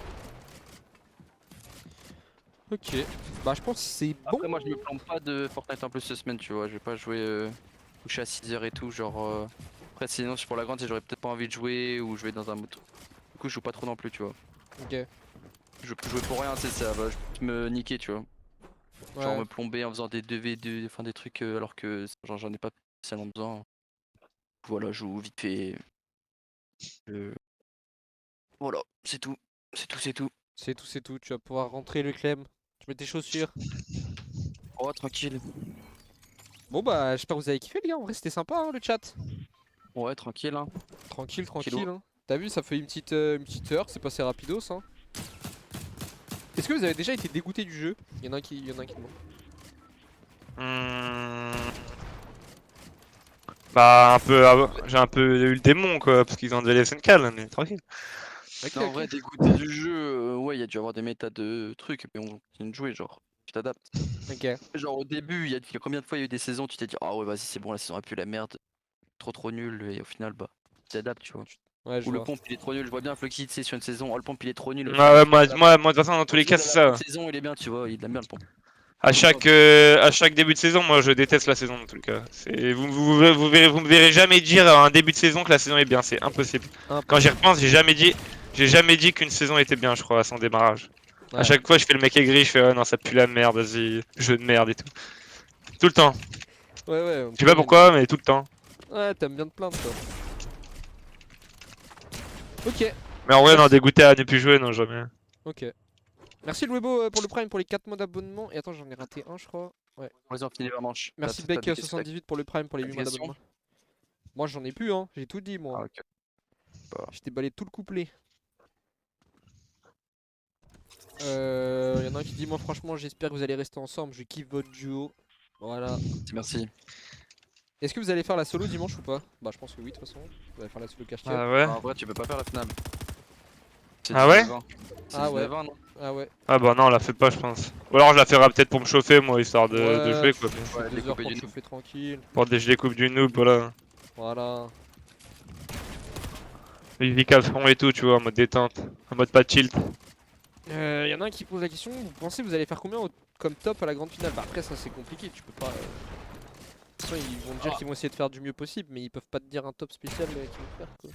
Ok. Bah je pense que c'est bon. Après, moi, je me plante pas de Fortnite en plus cette semaine, tu vois. Je vais pas jouer coucher à 6 heures et tout. Genre, après, sinon, c'est pour la grande, j'aurais peut-être pas envie de jouer ou jouer dans un mode. Du coup, je joue pas trop non plus, tu vois. Ok. Je peux jouer pour rien, tu sais, ça va juste me niquer, tu vois. Genre, Ouais. me plomber en faisant des 2v2, enfin des trucs alors que genre, j'en ai pas spécialement besoin. Voilà, je joue vite fait. euh, Voilà, c'est tout. C'est tout, c'est tout. C'est tout, c'est tout. Tu vas pouvoir rentrer le Clem. Tu mets tes chaussures. Oh, tranquille. Bon bah j'espère que vous avez kiffé les gars. En vrai c'était sympa hein, le chat. Ouais, tranquille, hein. Tranquille, Kilo. tranquille. Hein. T'as vu, ça fait une petite heure. C'est passé rapidos. Hein. Est-ce que vous avez déjà été dégoûté du jeu? Y en a un qui demande. Hmm. Bah, un peu. J'ai un peu eu le démon, quoi, parce qu'ils ont de SNK là, mais tranquille. Ok, Non, en ok. vrai, dégoûté du jeu, ouais, il y a dû avoir des méta de trucs, mais on continue de jouer, genre, tu t'adaptes. Ok. Genre, au début, il y a combien de fois il y a eu des saisons, tu t'es dit, ah ouais, vas-y, c'est bon, la saison a pu la merde, trop nul, et au final, bah, tu t'adaptes, tu vois. Ouais, je Ou le vois. pompe, il est trop nul, je vois bien Floki, tu sais, sur une saison, oh, le pompe, il est trop nul, au Ouais, final, ouais, tu t'adaptes. moi, de toute façon, dans tous Au les cas, final, à c'est la fin de ça. saison, il est bien, tu vois, il aime bien le pompe. À chaque début de saison, moi, je déteste la saison, dans tous les cas. Vous me verrez jamais dire à un début de saison que la saison est bien, c'est impossible. Quand j'y Impossible. repense, j'ai jamais dit qu'une saison était bien, je crois, à son démarrage. À Ouais. chaque fois, je fais le mec aigri, je fais, ouais, non, ça pue la merde, vas-y, jeu de merde et tout. Tout le temps. Ouais, ouais, on Je sais pas connaît. pourquoi, mais tout le temps. Ouais, t'aimes bien te plaindre toi. Ok. Mais en vrai, non, Merci. dégoûté à ne plus jouer, non, jamais. Ok. Merci Louebo pour le Prime pour les 4 mois d'abonnement. Et attends, j'en ai raté un, je crois. Ouais. Vas-y, on finit la manche. Merci T'as des questions? Beck78 pour le Prime pour les T'as 8 des mois questions? d'abonnement. Moi, j'en ai plus, hein. J'ai tout dit, moi. Ah, ok. Bah, J'ai déballé tout le couplet. Y en a un qui dit moi franchement j'espère que vous allez rester ensemble, je kiffe votre duo. Voilà. merci. Est-ce que vous allez faire la solo dimanche ou pas? Bah je pense que oui de toute façon. Vous allez faire la solo cash cup. Ah ouais? Bah, en vrai, tu peux pas faire la finale. C'est Ah ouais? 19-20. C'est Ah ouais. 19-20, non? Ah ouais. Ah bah non, on la fait pas, je pense. Ou alors je la ferai peut-être pour me chauffer, moi, histoire de Ouais, jouer, tu quoi. tu fais Ouais, 2 heures découper pour du te noob. chauffer tranquille. Pour des je découpe du noob, voilà. Voilà. Les musiques à fond et tout, tu vois, en mode détente. En mode pas chill. Y en a un qui pose la question, vous pensez que vous allez faire combien comme top à la grande finale? Bah après ça c'est compliqué, tu peux pas... De toute façon ils vont te dire qu'ils vont essayer de faire du mieux possible, mais ils peuvent pas te dire un top spécial qu'ils vont faire quoi.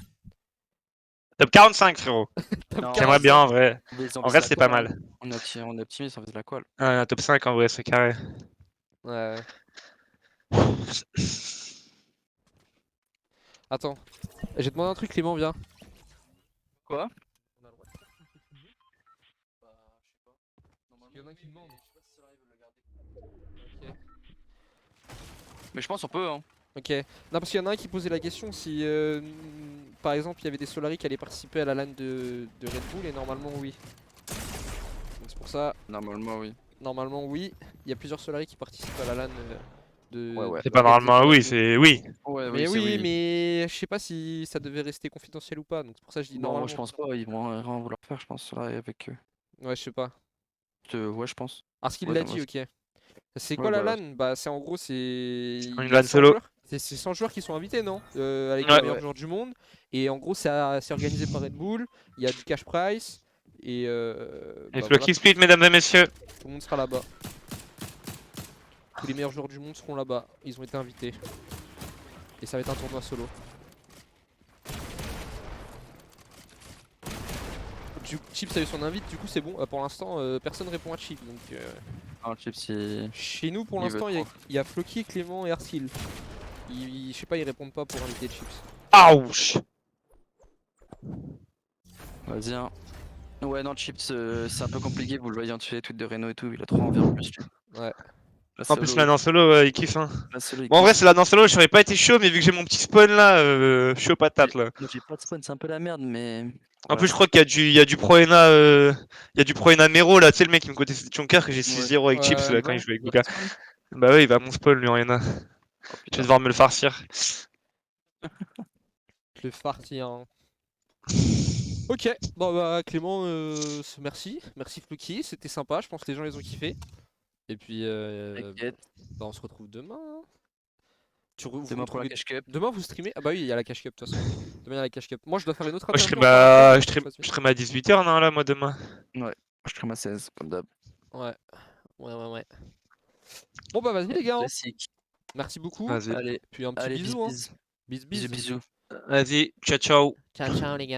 Top 45, frérot. Top Non, J'aimerais bien, 45. en vrai. on En vise vrai, la c'est pas colle, hein. mal. On est optimiste, on vise la colle. Ouais, un top 5, en vrai, c'est carré. Ouais. Attends. J'ai demandé un truc Clément, viens. Quoi? On a le droit de faire son petit bout? Bah, je sais pas. Il y en a qui demandent. Ok. Mais je pense on peut, hein. Ok. Non, parce qu'il y en a un qui posait la question si, par exemple, il y avait des Solari qui allaient participer à la LAN de Red Bull, et normalement, oui. Donc c'est pour ça, Normalement, oui. normalement, oui. Il y a plusieurs Solari qui participent à la LAN Ouais, ouais. C'est pas organisée normalement par oui, Red Bull. c'est oui. Ouais, Mais oui, c'est oui, oui. mais je sais pas si ça devait rester confidentiel ou pas, donc c'est pour ça que je dis Bon, moi, normalement. je pense pas, ils vont rien vouloir faire, je pense, là, avec eux. Ouais, je sais pas. Ouais, je pense. Parce qu'il Ouais, l'a non, dit, ok. C'est ouais, quoi la bah, LAN? Bah, c'est en gros, c'est. Une Il y a LAN 100 solo. joueurs. C'est 100 joueurs qui sont invités, non? Avec les Ouais. meilleurs Ouais. joueurs du monde. Et en gros, c'est organisé par Red Bull. Il y a du cash price. Et Et bah voilà, Flocky Split, mesdames et messieurs. tout le monde sera là-bas. Tous les meilleurs joueurs du monde seront là-bas. Ils ont été invités. Et ça va être un tournoi solo. Du coup, Chips a eu son invite, du coup c'est bon. Pour l'instant, personne répond à Chips. Donc, Non, le chip, c'est. chez nous, pour Il veut l'instant, il trop. y a Flocky, Clément et Arsil. Je sais pas, ils répondent pas pour inviter Chips. Ouch. Vas-y, hein. Ouais, non, Chips, c'est un peu compliqué, vous le voyez en dessous des tweets de Reno et tout, il a trop envie en plus, lui. Ouais. La En plus, solo, là, dans solo, il kiffe. Hein. la solo, il Bon, en vrai, kiffe. c'est là dans solo, je serais pas été chaud, mais vu que j'ai mon petit spawn là, je suis aux patates là. Moi, j'ai pas de spawn, c'est un peu la merde, mais. En Voilà. plus, je crois il y a du Pro-Ena, il y a du Pro-Ena Mero là, tu sais, le mec qui me coûtait 7 Chonker que j'ai Ouais. 6-0 avec Chips Ouais. là, Il quand va? il jouait avec Il va Luka. te spawn? Bah ouais, il va à mon spawn lui en Ena. Oh Je vais putain. devoir me le farcir. Le farti, hein. Ok, bon bah Clément, merci. Merci Floki, c'était sympa, je pense que les gens ils ont kiffé. Et puis T'inquiète. bah, on se retrouve demain. Hein. Vous Demain pour la retrouvez... cash cup. Demain vous streamez? Ah bah oui, il y a la cash cup de toute façon. Demain il y a la cash cup. Moi je dois faire une autre Moi, je interview stream en parallèle. à, Donc faut que je fasse je vite. stream à 18h, non, là, moi, demain. Ouais. Je stream à 16, comme d'hab. Ouais, ouais. Bon bah vas-y les gars, hein. Classique. Merci beaucoup. Vas-y. Allez, Puis un petit allez, bis bisou, hein. bis. Bis Bisous, bis. bisous. Vas-y, ciao, ciao. Ciao ciao les gars.